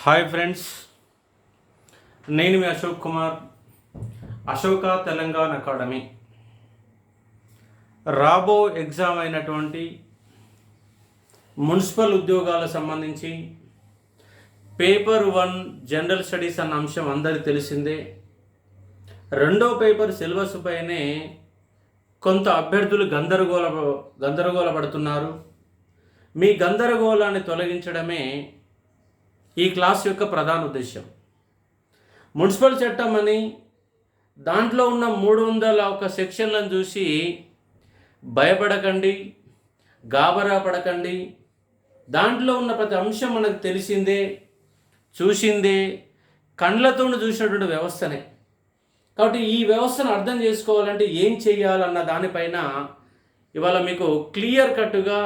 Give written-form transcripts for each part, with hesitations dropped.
Hi friends, నేను మీ Ashok Kumar, Ashoka Telangana academy. రాబో exam అయినటువంటి మున్సిపల్ ఉద్యోగాలకు సంబంధించి పేపర్ 1 జనరల్ స్టడీస్ అన్న అంశం అందరికీ తెలిసిందే. రెండో పేపర్ సిలబస్ పైనే కొంత అభ్యర్థులు గందరగోళపడుతున్నారు. మీ గందరగోళాన్ని తొలగించడమే ఈ క్లాస్ యొక్క ప్రధాన ఉద్దేశం. మున్సిపల్ చట్టం అని దాంట్లో ఉన్న 301 సెక్షన్లను చూసి భయపడకండి, గాబరా పడకండి. దాంట్లో ఉన్న ప్రతి అంశం మనకు తెలిసిందే, చూసిందే, కండ్లతో చూసినటువంటి వ్యవస్థనే. కాబట్టి ఈ వ్యవస్థను అర్థం చేసుకోవాలంటే ఏం చేయాలన్న దానిపైన ఇవాళ మీకు క్లియర్ కట్గా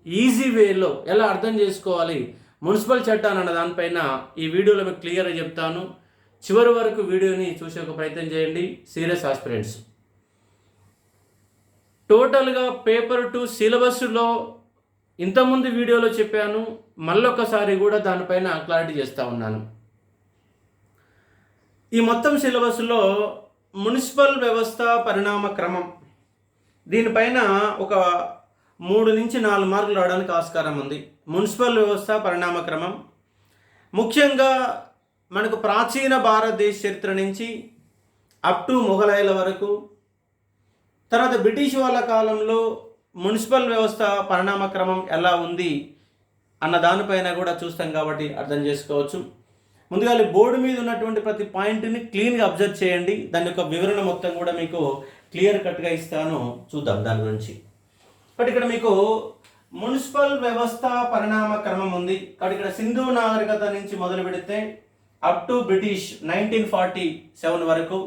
ఈజీ వేలో ఎలా అర్థం చేసుకోవాలి మున్సిపల్ చట్టాన్ని అన్న దానిపైన ఈ వీడియోలో మీకు క్లియర్గా చెప్తాను. చివరి వరకు వీడియోని చూసే ఒక ప్రయత్నం చేయండి సీరియస్ ఆస్పిరెంట్స్. టోటల్గా పేపర్ 2 సిలబస్లో ఇంతకుముందు వీడియోలో చెప్పాను, మళ్ళొకసారి కూడా దానిపైన క్లారిటీ చేస్తూ ఉన్నాను. ఈ మొత్తం సిలబస్లో మున్సిపల్ వ్యవస్థ పరిణామ క్రమం, దీనిపైన ఒక 3 నుంచి 4 మార్కులు రావడానికి ఆస్కారం ఉంది. మున్సిపల్ వ్యవస్థ పరిణామ క్రమం ముఖ్యంగా మనకు ప్రాచీన భారతదేశ చరిత్ర నుంచి అప్ టు మొఘలాయుల వరకు, తర్వాత బ్రిటిష్ వాళ్ళ కాలంలో మున్సిపల్ వ్యవస్థ పరిణామ క్రమం ఎలా ఉంది అన్న దానిపైన కూడా చూస్తాం కాబట్టి అర్థం చేసుకోవచ్చు. ముందుగా బోర్డు మీద ఉన్నటువంటి ప్రతి పాయింట్ని క్లీన్గా అబ్జర్వ్ చేయండి. దాని యొక్క వివరణ మొత్తం కూడా మీకు క్లియర్ కట్గా ఇస్తాను, చూద్దాం దాని గురించి. కాబట్టి ఇక్కడ మీకు మున్సిపల్ వ్యవస్థ పరిణామ క్రమం ఉంది. కాబట్టి ఇక్కడ సింధు నాగరికత నుంచి మొదలు పెడితే అప్ టు బ్రిటిష్ 1947 వరకు,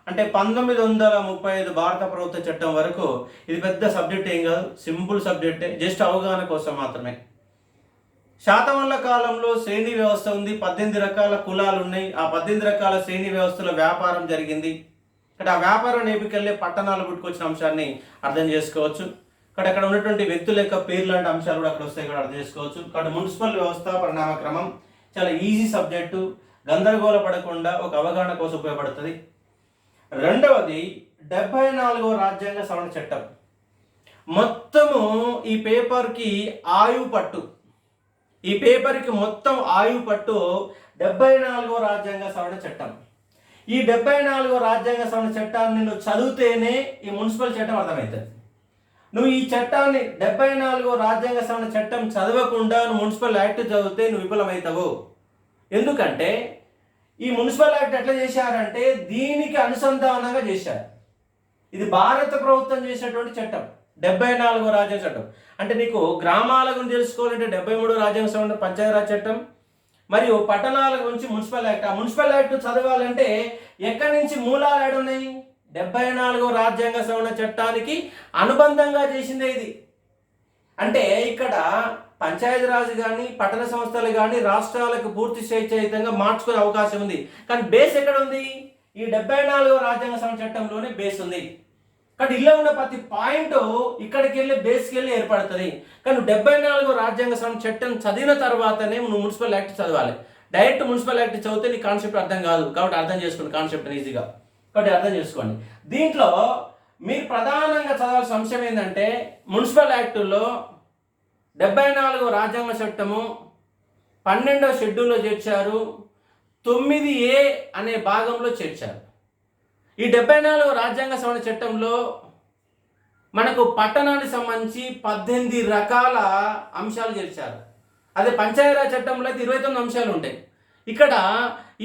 అంటే 1935 భారత ప్రభుత్వ చట్టం వరకు. ఇది పెద్ద సబ్జెక్ట్ ఏం కాదు, సింపుల్ సబ్జెక్టే, జస్ట్ అవగాహన కోసం మాత్రమే. శాతవాహనుల కాలంలో శ్రేణి వ్యవస్థ ఉంది. 18 రకాల కులాలు ఉన్నాయి. ఆ 18 రకాల శ్రేణి వ్యవస్థలో వ్యాపారం జరిగింది. ఇక్కడ ఆ వ్యాపారం నేపికెళ్ళే పట్టణాలు పుట్టుకొచ్చిన అంశాన్ని అర్థం చేసుకోవచ్చు. అక్కడ ఉన్నటువంటి వ్యక్తుల యొక్క పేర్లు లాంటి అంశాలు కూడా అక్కడ వస్తాయి, కూడా అర్థం చేసుకోవచ్చు. కాబట్టి మున్సిపల్ వ్యవస్థ పరిణామ క్రమం చాలా ఈజీ సబ్జెక్టు, గందరగోళ పడకుండా ఒక అవగాహన కోసం ఉపయోగపడుతుంది. రెండవది 74వ రాజ్యాంగ సవరణ చట్టం. మొత్తము ఈ పేపర్కి ఆయువు పట్టు, ఈ పేపర్కి మొత్తం ఆయువు పట్టు 74వ రాజ్యాంగ సవరణ చట్టం. ఈ 74వ రాజ్యాంగ సవరణ చట్టాన్ని నువ్వు చదివితేనే ఈ మున్సిపల్ చట్టం అర్థమవుతుంది. నువ్వు ఈ చట్టాన్ని 74వ రాజ్యాంగ సవరణ చట్టం చదవకుండా నువ్వు మున్సిపల్ యాక్ట్ చదివితే నువ్వు విఫలమవుతావు. ఎందుకంటే ఈ మున్సిపల్ యాక్ట్ ఎట్లా చేశారంటే దీనికి అనుసంధానంగా చేశారు. ఇది భారత ప్రభుత్వం చేసినటువంటి చట్టం, 74వ రాజ్యాంగ చట్టం. అంటే నీకు గ్రామాల గురించి తెలుసుకోవాలంటే 73వ రాజ్యాంగ సవరణ పంచాయతీరాజ్ చట్టం, మరియు పట్టణాల గురించి మున్సిపల్ యాక్ట్. ఆ మున్సిపల్ యాక్ట్ చదవాలంటే ఎక్కడి నుంచి మూలాలు ఏడున్నాయి? 74వ రాజ్యాంగ సవరణ చట్టానికి అనుబంధంగా చేసిందే ఇది. అంటే ఇక్కడ పంచాయతీరాజ్ కానీ పట్టణ సంస్థలు కానీ రాష్ట్రాలకు పూర్తి స్వేచ్ఛాయుతంగా మార్చుకునే అవకాశం ఉంది. కానీ బేస్ ఎక్కడ ఉంది? ఈ 74వ రాజ్యాంగ సవరణ చట్టంలోనే బేస్ ఉంది. కానీ ఇలా ఉన్న ప్రతి పాయింట్ ఇక్కడికి వెళ్ళి బేస్కి వెళ్ళి ఏర్పడుతుంది. కానీ 74వ రాజ్యాంగ సవరణ చట్టం చదివిన తర్వాతనే నువ్వు మున్సిపల్ యాక్ట్ చదవాలి. డైరెక్ట్ మున్సిపల్ యాక్ట్ చదివితే నీ కాన్సెప్ట్ అర్థం కాదు. కాబట్టి అర్థం చేసుకోండి కాన్సెప్ట్ ఈజీగా. కాబట్టి అర్థం చేసుకోండి. దీంట్లో మీరు ప్రధానంగా చదవాల్సిన అంశం ఏంటంటే మున్సిపల్ యాక్టుల్లో 74వ రాజ్యాంగ చట్టము 12వ షెడ్యూల్లో చేర్చారు, 9A అనే భాగంలో చేర్చారు. ఈ 74వ రాజ్యాంగ సవరణ చట్టంలో మనకు పట్టణానికి సంబంధించి 18 రకాల అంశాలు చేర్చారు. అదే పంచాయతీరాజ్ చట్టంలో అయితే 29 అంశాలు ఉంటాయి. ఇక్కడ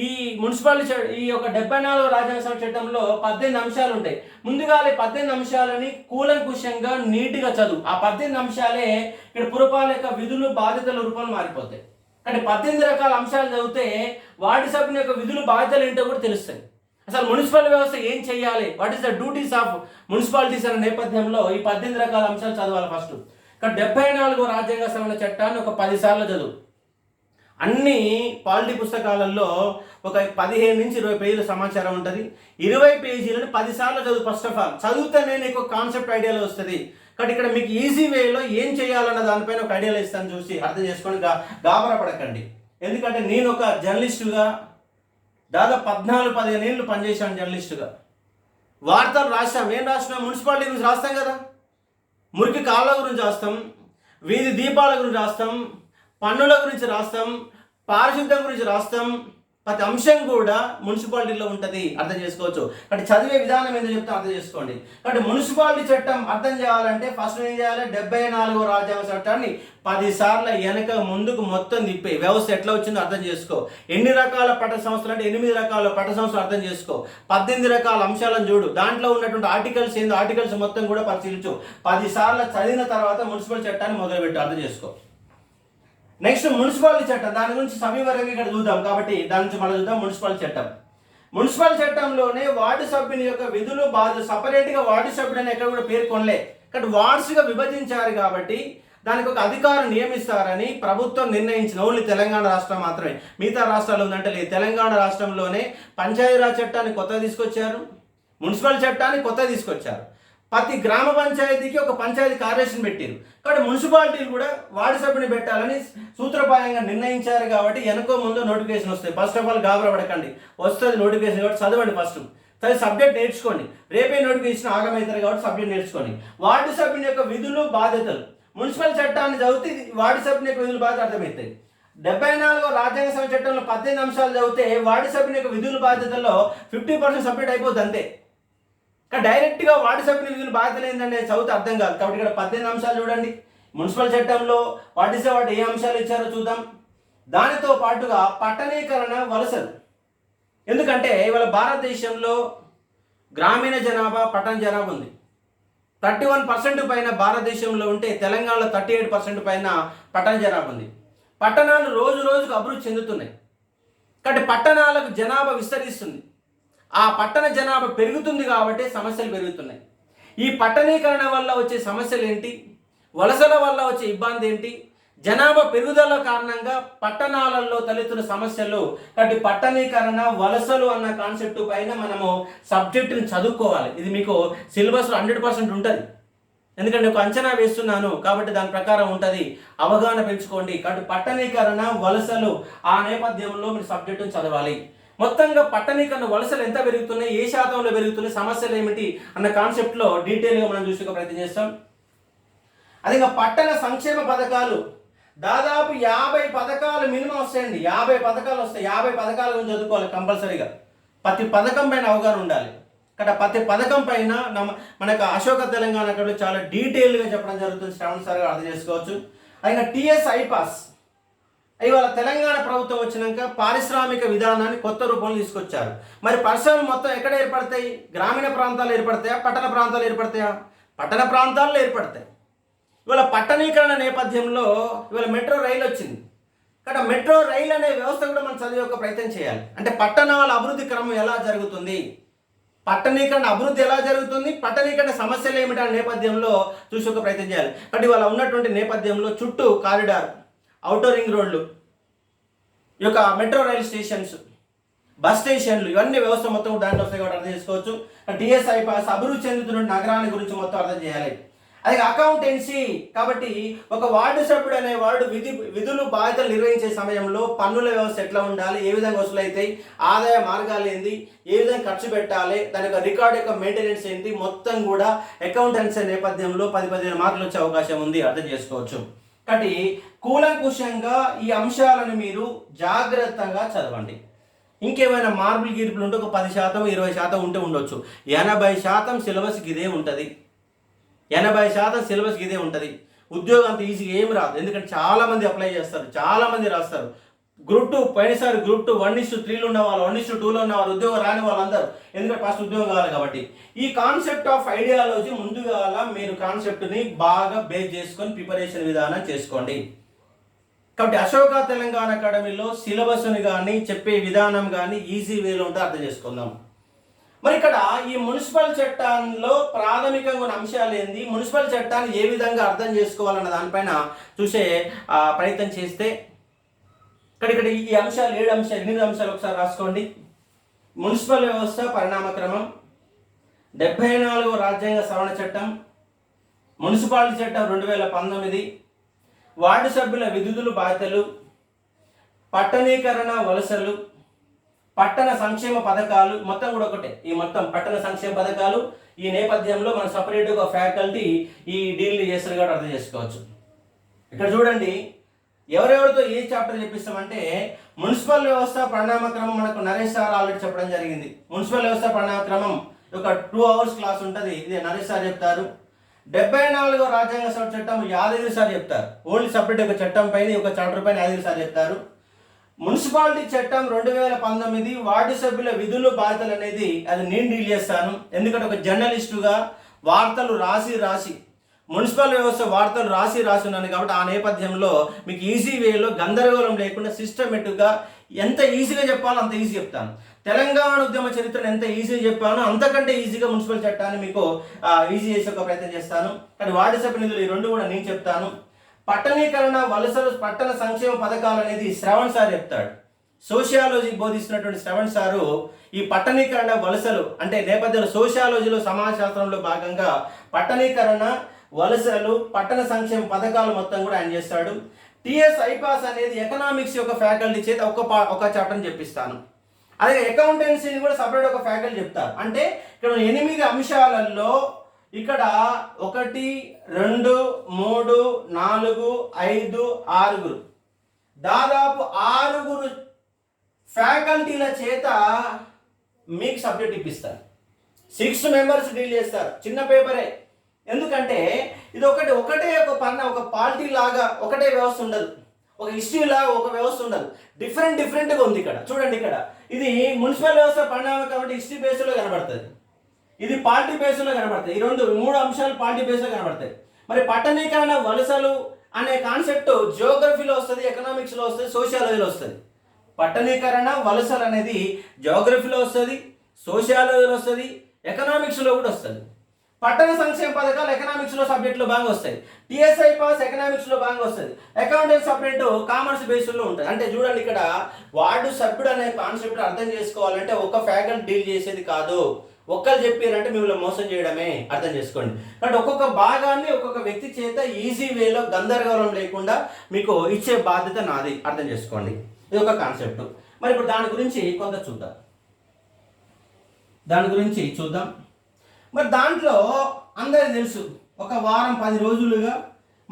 ఈ మున్సిపాలిటీ ఈ యొక్క 74వ రాజ్యాంగ సవరణ చట్టంలో 18 అంశాలు ఉంటాయి. ముందుగా 18 అంశాలని కూలంకుషంగా నీట్గా చదువు. ఆ 18 అంశాలే ఇక్కడ పురపాలక విధులు బాధ్యతల రూపంలో మారిపోతాయి. అంటే 18 రకాల అంశాలు చదివితే వార్డు సభ్యుని యొక్క విధులు బాధ్యతలు ఏంటో కూడా తెలుస్తాయి. అసలు మున్సిపల్ వ్యవస్థ ఏం చేయాలి, what is the duties of municipalities అనే నేపథ్యంలో ఈ 18 రకాల అంశాలు చదవాలి ఫస్ట్. కానీ 74వ రాజ్యాంగ సవరణ చట్టాన్ని ఒక 10 సార్లు చదువు. అన్ని పాలిటీ పుస్తకాలలో ఒక 15 నుంచి 20 పేజీల సమాచారం ఉంటుంది. 20 పేజీలను 10 సార్లు చదువు. ఫస్ట్ ఆఫ్ ఆల్ చదివితేనే నీకు కాన్సెప్ట్ ఐడియాలో వస్తుంది. కాబట్టి ఇక్కడ మీకు ఈజీ వేలో ఏం చేయాలన్న దానిపైన ఒక ఐడియాలో ఇస్తాను, చూసి అర్థం చేసుకొని గాబరా పడకండి. ఎందుకంటే నేను ఒక జర్నలిస్టుగా దాదాపు 14-15 ఏళ్ళు పనిచేశాను జర్నలిస్టుగా. వార్తలు రాసాం. ఏం రాసినాం? మున్సిపాలిటీ గురించి రాస్తాం కదా, మురికి కాళ్ళ గురించి రాస్తాం, వీధి దీపాల గురించి రాస్తాం, పన్నుల గురించి రాస్తాం, పారిశుద్ధ్యం గురించి రాస్తాం. ప్రతి అంశం కూడా మున్సిపాలిటీలో ఉంటుంది, అర్థం చేసుకోవచ్చు. కాబట్టి చదివే విధానం ఏంటో చెప్తే అర్థం చేసుకోండి. కాబట్టి మున్సిపాలిటీ చట్టం అర్థం చేయాలంటే ఫస్ట్ ఏం చేయాలి? 74వ రాజ్యాంగ చట్టాన్ని 10 సార్లు వెనక ముందుకు మొత్తం తిప్పి వ్యవస్థ ఎట్లా వచ్చిందో అర్థం చేసుకో. ఎన్ని రకాల పట్టణ సంస్థలు అంటే 8 రకాల పట్టణ సంస్థలు అర్థం చేసుకో. 18 రకాల అంశాలను చూడు, దాంట్లో ఉన్నటువంటి ఆర్టికల్స్ ఏందో ఆర్టికల్స్ మొత్తం కూడా పరిశీలించు. 10 సార్లు చదివిన తర్వాత మున్సిపల్ చట్టాన్ని మొదలుపెట్టు, అర్థం చేసుకో. నెక్స్ట్ మున్సిపాలిటీ చట్టం, దాని గురించి సవివరంగా ఇక్కడ చూద్దాం. కాబట్టి దాని నుంచి మనం చూద్దాం. మున్సిపల్ చట్టం. మున్సిపల్ చట్టంలోనే వార్డు సభ్యుని యొక్క విధులు బాధ్యత సపరేట్గా వార్డు సభ్యుడు అని ఎక్కడ కూడా పేర్కొనలే. కాబట్టి వార్డ్స్గా విభజించారు కాబట్టి దానికి ఒక అధికారం నియమిస్తారని ప్రభుత్వం నిర్ణయించిన. ఓన్లీ తెలంగాణ రాష్ట్రం మాత్రమే, మిగతా రాష్ట్రాలు ఉందంటే లేదు. తెలంగాణ రాష్ట్రంలోనే పంచాయతీరాజ్ చట్టాన్ని కొత్తగా తీసుకొచ్చారు, మున్సిపల్ చట్టాన్ని కొత్తగా తీసుకొచ్చారు. ప్రతి గ్రామ పంచాయతీకి ఒక పంచాయతీ కార్యదర్శిని పెట్టారు. కాబట్టి మున్సిపాలిటీలు కూడా వార్డు సభ్యుని పెట్టాలని సూత్రప్రాయంగా నిర్ణయించారు. కాబట్టి వెనకో ముందు నోటిఫికేషన్ వస్తాయి. ఫస్ట్ ఆఫ్ ఆల్ గాబరా పడకండి, వస్తుంది నోటిఫికేషన్. కాబట్టి చదవండి, ఫస్ట్ సబ్జెక్ట్ నేర్చుకోండి. రేపే నోటిఫికేషన్ ఆగమవుతారు కాబట్టి సబ్జెక్ట్ నేర్చుకోండి. వార్డు సభ్యుని యొక్క విధులు బాధ్యతలు, మున్సిపల్ చట్టాన్ని చదివితే వార్డు సభ్యుని యొక్క విధులు బాధ్యత అర్థమవుతాయి. 74వ రాజ్యాంగ సభ చట్టంలో 18 అంశాలు చదివితే వార్డు సభ్యుని యొక్క విధుల బాధ్యతల్లో 50% సబ్జెక్ట్ అయిపోతుంది అంతే. డైరెక్ట్గా వార్డు సభ్యుని విధులు బాధ్యతలు ఏంటంటే చదివితే అర్థం కాదు. కాబట్టి ఇక్కడ 18 అంశాలు చూడండి. మున్సిపల్ చట్టంలో వాటి ఏ అంశాలు ఇచ్చారో చూద్దాం. దానితో పాటుగా పట్టణీకరణ వలసలు. ఎందుకంటే ఇవాళ భారతదేశంలో గ్రామీణ జనాభా పట్టణ జనాభా ఉంది. 31% పైన భారతదేశంలో ఉంటే తెలంగాణలో 38% పైన పట్టణ జనాభా ఉంది. పట్టణాలు రోజు రోజుకు అభివృద్ధి చెందుతున్నాయి. కాబట్టి పట్టణాలకు జనాభా విస్తరిస్తుంది. ఆ పట్టణ జనాభా పెరుగుతుంది కాబట్టి సమస్యలు పెరుగుతున్నాయి. ఈ పట్టణీకరణ వల్ల వచ్చే సమస్యలు ఏంటి, వలసల వల్ల వచ్చే ఇబ్బంది ఏంటి, జనాభా పెరుగుదల కారణంగా పట్టణాలలో తలెత్తున్న సమస్యలు. కాబట్టి పట్టణీకరణ వలసలు అన్న కాన్సెప్ట్ పైన మనము సబ్జెక్టుని చదువుకోవాలి. ఇది మీకు సిలబస్లో 100% ఉంటుంది. ఎందుకంటే ఒక అంచనా వేస్తున్నాను కాబట్టి దాని ప్రకారం ఉంటుంది, అవగాహన పెంచుకోండి. కాబట్టి పట్టణీకరణ వలసలు ఆ నేపథ్యంలో మీరు సబ్జెక్టుని చదవాలి. మొత్తంగా పట్టణీకరణ వలసలు ఎంత పెరుగుతున్నాయి, ఏ శాతంలో పెరుగుతున్నాయి, సమస్యలు ఏమిటి అన్న కాన్సెప్ట్లో డీటెయిల్గా మనం చూసే ప్రయత్నం చేస్తాం. అదే పట్టణ సంక్షేమ పథకాలు దాదాపు 50 పథకాలు మినిమం వస్తాయండి. 50 పథకాలు వస్తాయి. 50 పథకాల గురించి చదువుకోవాలి కంపల్సరీగా. ప్రతి పథకం పైన అవగాహన ఉండాలి. ఇక్కడ ప్రతి పథకం పైన మనకు అశోక తెలంగాణ అక్కడ చాలా డీటెయిల్గా చెప్పడం జరుగుతుంది. శ్రావణ్ సార్ అర్థం చేసుకోవచ్చు. అయితే టీఎస్ ఐపాస్ ఇవాళ తెలంగాణ ప్రభుత్వం వచ్చినాక పారిశ్రామిక విధానాన్ని కొత్త రూపంలో తీసుకొచ్చారు. మరి పరిశ్రమలు మొత్తం ఎక్కడ ఏర్పడతాయి? గ్రామీణ ప్రాంతాలు ఏర్పడతాయా, పట్టణ ప్రాంతాలు ఏర్పడతాయా? పట్టణ ప్రాంతాల్లో ఏర్పడతాయి. ఇవాళ పట్టణీకరణ నేపథ్యంలో ఇవాళ మెట్రో రైలు వచ్చింది. కాబట్టి మెట్రో రైలు అనే వ్యవస్థ కూడా మనం చదివే ఒక ప్రయత్నం చేయాలి. అంటే పట్టణాల అభివృద్ధి క్రమం ఎలా జరుగుతుంది, పట్టణీకరణ అభివృద్ధి ఎలా జరుగుతుంది, పట్టణీకరణ సమస్యలు ఏమిటనే నేపథ్యంలో చూసే ఒక ప్రయత్నం చేయాలి. కాబట్టి ఇవాళ ఉన్నటువంటి నేపథ్యంలో చుట్టూ కారిడార్, ఔటర్ రింగ్ రోడ్లు, ఈ యొక్క మెట్రో రైల్ స్టేషన్స్, బస్ స్టేషన్లు, ఇవన్నీ వ్యవస్థ మొత్తం దాంట్లో వస్తాయి కాబట్టి అర్థం చేసుకోవచ్చు. టీఎస్ఐ పాస్ అభివృద్ధి చెందుతున్న నగరాన్ని గురించి మొత్తం అర్థం చేయాలి. అది అకౌంటెన్సీ. కాబట్టి ఒక వార్డు సభ్యుడు అనే వార్డు విధులు బాధ్యతలు నిర్వహించే సమయంలో పన్నుల వ్యవస్థ ఎట్లా ఉండాలి, ఏ విధంగా వసూలైతాయి, ఆదాయ మార్గాలు ఏంటి, ఏ విధంగా ఖర్చు పెట్టాలి, దాని యొక్క రికార్డు యొక్క మెయింటెనెన్స్ ఏంటి, మొత్తం కూడా అకౌంటెన్సీ నేపథ్యంలో 10-15 మార్కులు వచ్చే అవకాశం ఉంది, అర్థం చేసుకోవచ్చు. కాబట్టి కూలంకుషంగా ఈ అంశాలను మీరు జాగ్రత్తగా చదవండి. ఇంకేమైనా మార్పులు గీర్పులు ఉంటే ఒక 10%, 20% ఉంటే ఉండొచ్చు. 80% సిలబస్కి ఇదే ఉంటుంది. 80% సిలబస్కి ఇదే ఉంటుంది. ఉద్యోగం అంత ఈజీగా ఏమి రాదు. ఎందుకంటే చాలామంది అప్లై చేస్తారు, చాలామంది రాస్తారు. గ్రూప్ 2 పోయినసారి గ్రూప్ 2 1:3లో ఉన్న వాళ్ళు, 1:2లో ఉన్న వాళ్ళు, ఉద్యోగం రాని వాళ్ళందరూ. ఎందుకంటే ఫస్ట్ ఉద్యోగం కావాలి కాబట్టి. ఈ కాన్సెప్ట్ ఆఫ్ ఐడియాలజీ ముందుగా మీరు కాన్సెప్ట్ని బాగా బేస్ చేసుకొని ప్రిపరేషన్ విధానం చేసుకోండి. కాబట్టి అశోక తెలంగాణ అకాడమీలో సిలబస్ని కానీ చెప్పే విధానం కానీ ఈజీ వేలో ఉంటే అర్థం చేసుకుందాం. మరి ఇక్కడ ఈ మున్సిపల్ చట్టంలో ప్రాథమికంగా ఉన్న అంశాలు ఏంది, మున్సిపల్ చట్టాన్ని ఏ విధంగా అర్థం చేసుకోవాలన్న దానిపైన చూసే ప్రయత్నం చేస్తే ఇక్కడ ఈ అంశాలు 8 అంశాలు ఒకసారి రాసుకోండి. మున్సిపల్ వ్యవస్థ పరిణామక్రమం, 74వ రాజ్యాంగ సవరణ చట్టం, మున్సిపాలిటీ చట్టం 2019, వార్డు సభ్యుల విధులు బాధ్యతలు, పట్టణీకరణ వలసలు, పట్టణ సంక్షేమ పథకాలు, మొత్తం కూడా ఒకటే. ఈ మొత్తం పట్టణ సంక్షేమ పథకాలు ఈ నేపథ్యంలో మన సపరేట్గా ఫ్యాకల్టీ ఈ డీల్ని చేస్తారు కాబట్టి అర్థం చేసుకోవచ్చు. ఇక్కడ చూడండి ఎవరెవరితో ఏ చాప్టర్ చెప్పిస్తామంటే మున్సిపల్ వ్యవస్థ పరిణామక్రమం మనకు నరేష్ సార్ ఆల్రెడీ చెప్పడం జరిగింది. మున్సిపల్ వ్యవస్థ పరిణామక్రమం ఒక 2 hours క్లాస్ ఉంటుంది, ఇది నరేష్ సార్ చెప్తారు. 74వ రాజ్యాంగ సభ చట్టం యాదగిరి సార్ చెప్తారు. ఓన్లీ సపరేట్ ఒక చట్టం పైన ఒక చాప్టర్ పైన యాదగిరి సార్ చెప్తారు. మున్సిపాలిటీ చట్టం 2019 వార్డు సభ్యుల విధులు బాధ్యతలు అనేది అది నేను డీల్ చేస్తాను. ఎందుకంటే ఒక జర్నలిస్టుగా వార్తలు రాసి మున్సిపల్ వ్యవస్థ వార్తలు రాసి ఉన్నాను కాబట్టి ఆ నేపథ్యంలో మీకు ఈజీ వేలో గందరగోళం లేకుండా సిస్టమేటిక్గా ఎంత ఈజీగా చెప్పాలో అంత ఈజీ చెప్తాను. తెలంగాణ ఉద్యమ చరిత్రను ఎంత ఈజీగా చెప్పానో అంతకంటే ఈజీగా మున్సిపల్ చట్టాన్ని మీకు ఈజీ చేసే ఒక ప్రయత్నం చేస్తాను. కానీ వార్డు సభ్య నిధులు ఈ రెండు కూడా నేను చెప్తాను. పట్టణీకరణ వలసలు పట్టణ సంక్షేమ పథకాలు అనేది శ్రవణ్ సార్ చెప్తాడు. సోషియాలజీ బోధిస్తున్నటువంటి శ్రవణ్ సారు ఈ పట్టణీకరణ వలసలు అంటే నేపథ్యంలో సోషియాలజీలో సమాజ శాస్త్రంలో భాగంగా పట్టణీకరణ వలసలు పట్టణ సంక్షేమ పథకాలు మొత్తం కూడా ఆయన చేస్తాడు. టిఎస్ ఐపాస్ అనేది ఎకనామిక్స్ యొక్క ఫ్యాకల్టీ చేత ఒక చాప్టర్ని చెప్పిస్తాను. అలాగే అకౌంటెన్సీని కూడా సపరేట్ ఒక ఫ్యాకల్టీ చెప్తారు. అంటే ఇక్కడ 8 అంశాలలో ఇక్కడ 1, 2, 3, 4, 5, 6 దాదాపు 6 ఫ్యాకల్టీల చేత మీకు సబ్జెక్ట్ ఇప్పిస్తారు. 6 members డీల్ చేస్తారు. చిన్న పేపరే. ఎందుకంటే ఇది ఒకటే ఒక పార్టీ లాగా ఒకటే వ్యవస్థ ఉండదు, ఒక హిస్టరీ లాగా ఒక వ్యవస్థ ఉండదు, డిఫరెంట్గా ఉంది. ఇక్కడ చూడండి, ఇక్కడ ఇది మున్సిపల్ వ్యవస్థ పరిణామం కాబట్టి హిస్టరీ బేస్లో కనబడుతుంది, ఇది పార్టీ బేస్లో కనబడుతుంది. ఈ 3 అంశాలు పార్టీ బేస్లో కనబడతాయి. మరి పట్టణీకరణ వలసలు అనే కాన్సెప్ట్ జియోగ్రఫీలో వస్తుంది, ఎకనామిక్స్లో వస్తుంది, సోషియాలజీలో వస్తుంది. పట్టణీకరణ వలసలు అనేది జియోగ్రఫీలో వస్తుంది, సోషియాలజీలో వస్తుంది, ఎకనామిక్స్లో కూడా వస్తుంది. పట్టణ సంక్షేమ పథకాలు ఎకనామిక్స్లో సబ్జెక్టులో బాగా వస్తాయి. టిఎస్ఐ పాస్ ఎకనామిక్స్లో బాగా వస్తుంది. అకౌంటెన్స్ సపరేట్ కామర్స్ బేస్లో ఉంటుంది. అంటే చూడండి, ఇక్కడ వార్డు సభ్యుడు అనే కాన్సెప్ట్ అర్థం చేసుకోవాలంటే ఒక ఫ్యాకల్టీ డీల్ చేసేది కాదు, ఒక్కరు చెప్పారంటే మిమ్మల్ని మోసం చేయడమే. అర్థం చేసుకోండి. కాబట్టి ఒక్కొక్క భాగాన్ని ఒక్కొక్క వ్యక్తి చేత ఈజీ వేలో గందరగోళం లేకుండా మీకు ఇచ్చే బాధ్యత నాది. అర్థం చేసుకోండి. ఇది ఒక కాన్సెప్ట్. మరి ఇప్పుడు దాని గురించి కొంత చూద్దాం. మరి దాంట్లో అందరికీ తెలుసు, ఒక వారం 10 రోజులుగా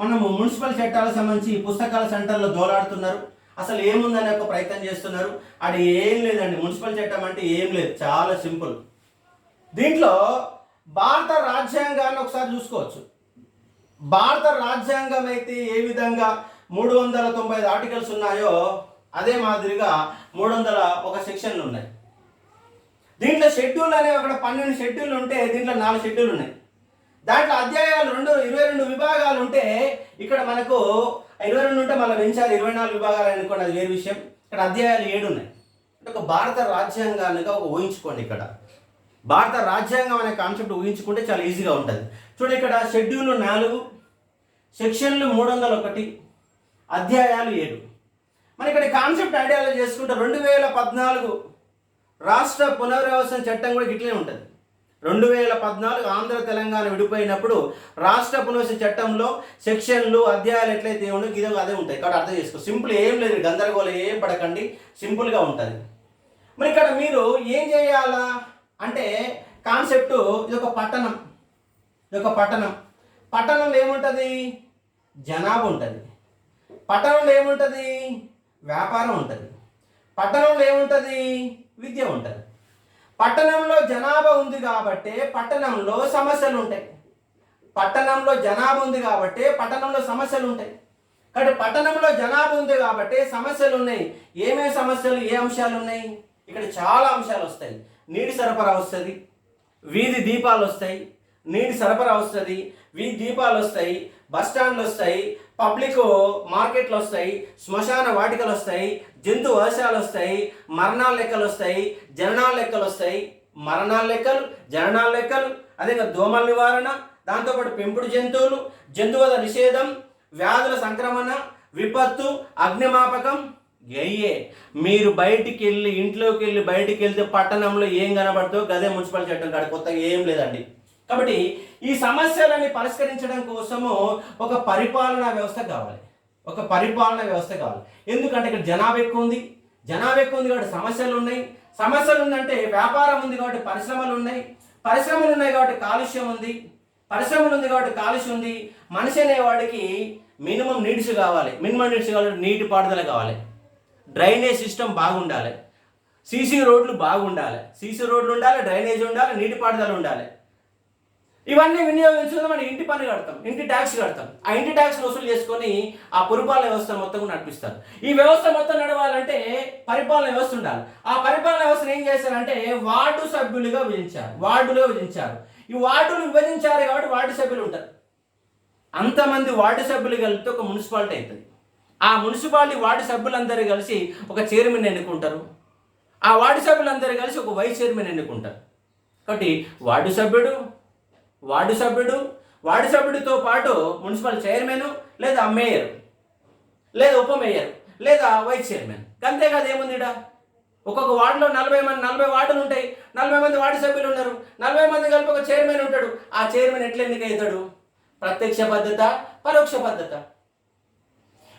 మనము మున్సిపల్ చట్టాలకు సంబంధించి పుస్తకాల సెంటర్లో దోలాడుతున్నారు. అసలు ఏముందనే ఒక ప్రయత్నం చేస్తున్నారు. అది ఏం లేదండి, మున్సిపల్ చట్టం అంటే ఏం లేదు, చాలా సింపుల్. దీంట్లో భారత రాజ్యాంగాన్ని ఒకసారి చూసుకోవచ్చు. భారత రాజ్యాంగం అయితే ఏ విధంగా 395 ఆర్టికల్స్ ఉన్నాయో అదే మాదిరిగా 301 సెక్షన్లు ఉన్నాయి. దీంట్లో షెడ్యూల్ అనేవి అక్కడ 12 షెడ్యూల్ ఉంటే దీంట్లో 4 షెడ్యూల్ ఉన్నాయి. దాంట్లో అధ్యాయాలు 22 విభాగాలు ఉంటే ఇక్కడ మనకు 22 ఉంటే మళ్ళీ పెంచారు 24 విభాగాలు అనుకోండి, అది వేరే విషయం. ఇక్కడ అధ్యాయాలు 7 ఉన్నాయి. అంటే ఒక భారత రాజ్యాంగాన్నిగా ఒక ఊహించుకోండి. ఇక్కడ భారత రాజ్యాంగం అనే కాన్సెప్ట్ ఊహించుకుంటే చాలా ఈజీగా ఉంటుంది. చూడండి, ఇక్కడ షెడ్యూల్ 4, సెక్షన్లు 301, అధ్యాయాలు 7. మరి ఇక్కడ కాన్సెప్ట్ ఐడియాలో చేసుకుంటే 2014 రాష్ట్ర పునర్వ్యవస్థ చట్టం కూడా ఇట్లనే ఉంటుంది. 2014 ఆంధ్ర తెలంగాణ విడిపోయినప్పుడు రాష్ట్ర పునర్వ్యవస్థ చట్టంలో సెక్షన్లు అధ్యాయాలు ఎట్లయితే ఉండవు ఇదో అదే ఉంటాయి. కాబట్టి అర్థం చేసుకో, సింపుల్, ఏం లేదు, గందరగోళం ఏం పడకండి, సింపుల్గా ఉంటుంది. మరి ఇక్కడ మీరు ఏం చేయాలా అంటే కాన్సెప్ట్ ఇది ఒక పట్టణం. పట్టణంలో ఏముంటుంది? జనాభా ఉంటుంది. పట్టణంలో ఏముంటుంది? వ్యాపారం ఉంటుంది. పట్టణంలో ఏముంటుంది? విద్య ఉంటుంది. పట్టణంలో జనాభా ఉంది కాబట్టి పట్టణంలో సమస్యలు ఉంటాయి. పట్టణంలో జనాభా ఉంది కాబట్టి పట్టణంలో సమస్యలు ఉంటాయి. కాబట్టి పట్టణంలో జనాభా ఉంది కాబట్టి సమస్యలు ఉన్నాయి. ఏమేమి సమస్యలు, ఏ అంశాలు ఉన్నాయి? ఇక్కడ చాలా అంశాలు వస్తాయి. నీటి సరఫరా వస్తుంది, వీధి దీపాలు వస్తాయి, నీటి సరఫరా వస్తుంది, వీధి దీపాలు వస్తాయి, బస్ స్టాండ్లు వస్తాయి, పబ్లిక్ మార్కెట్లు వస్తాయి, శ్మశాన వాటికలు వస్తాయి, జంతు వర్షాలు వస్తాయి, మరణాల లెక్కలు వస్తాయి, జననాల లెక్కలు వస్తాయి, మరణాల లెక్కలు, జననాల లెక్కలు, అదే దోమల నివారణ, దాంతోపాటు పెంపుడు జంతువులు, జంతువుల నిషేధం, వ్యాధుల సంక్రమణ, విపత్తు, అగ్నిమాపకం. అయ్యే మీరు ఇంట్లోకి వెళ్ళి బయటికి వెళ్తే పట్టణంలో ఏం కనబడుతుందో గదే మున్సిపల్ చట్టం కాడ, కొత్తగా ఏం లేదండి. కాబట్టి ఈ సమస్యలని పరిష్కరించడం కోసము ఒక పరిపాలనా వ్యవస్థ కావాలి. ఒక పరిపాలన వ్యవస్థ కావాలి. ఎందుకంటే ఇక్కడ జనాభా ఎక్కువ ఉంది కాబట్టి సమస్యలు ఉందంటే వ్యాపారం ఉంది కాబట్టి పరిశ్రమలు ఉన్నాయి కాబట్టి కాలుష్యం ఉంది, మనిషి అనేవాడికి మినిమం నీడ్స్ కావాలి. నీటి పారుదల కావాలి, డ్రైనేజ్ సిస్టమ్ బాగుండాలి, సీసీ రోడ్లు ఉండాలి, డ్రైనేజ్ ఉండాలి, నీటి పారుదల ఉండాలి. ఇవన్నీ వినియోగించుకుని మనం ఇంటి పన్ను కడతాం, ఇంటి ట్యాక్స్ కడతాం. ఆ ఇంటి ట్యాక్స్ వసూలు చేసుకొని ఆ పురపాలన వ్యవస్థ మొత్తం నడిపిస్తారు. ఈ వ్యవస్థ మొత్తం నడవాలంటే పరిపాలన వ్యవస్థ ఉండాలి. ఆ పరిపాలన వ్యవస్థను ఏం చేశారంటే వార్డు సభ్యులుగా విభజించారు. ఈ వార్డులు విభజించారు కాబట్టి వార్డు సభ్యులు ఉంటారు. అంతమంది వార్డు సభ్యులు కలిపితే ఒక మున్సిపాలిటీ అవుతుంది. ఆ మున్సిపాలిటీ వార్డు సభ్యులందరూ కలిసి ఒక చైర్మన్ ఎన్నుకుంటారు. ఆ వార్డు సభ్యులందరూ కలిసి ఒక వైస్ చైర్మన్ ఎన్నుకుంటారు. కాబట్టి వార్డు సభ్యుడితో పాటు మున్సిపల్ చైర్మన్ లేదా మేయర్ లేదా ఉప మేయర్ లేదా వైస్ చైర్మన్. అంతేకాదు ఏముంది ఇక్కడ ఒక్కొక్క వార్డులో 40 వార్డులు ఉంటాయి, 40 మంది వార్డు సభ్యులు ఉన్నారు, 40 మంది కలిపి ఒక చైర్మన్ ఉంటాడు. ఆ చైర్మన్ ఎట్లా ఎన్నికవుతాడు? ప్రత్యక్ష పద్ధత, పరోక్ష పద్ధత.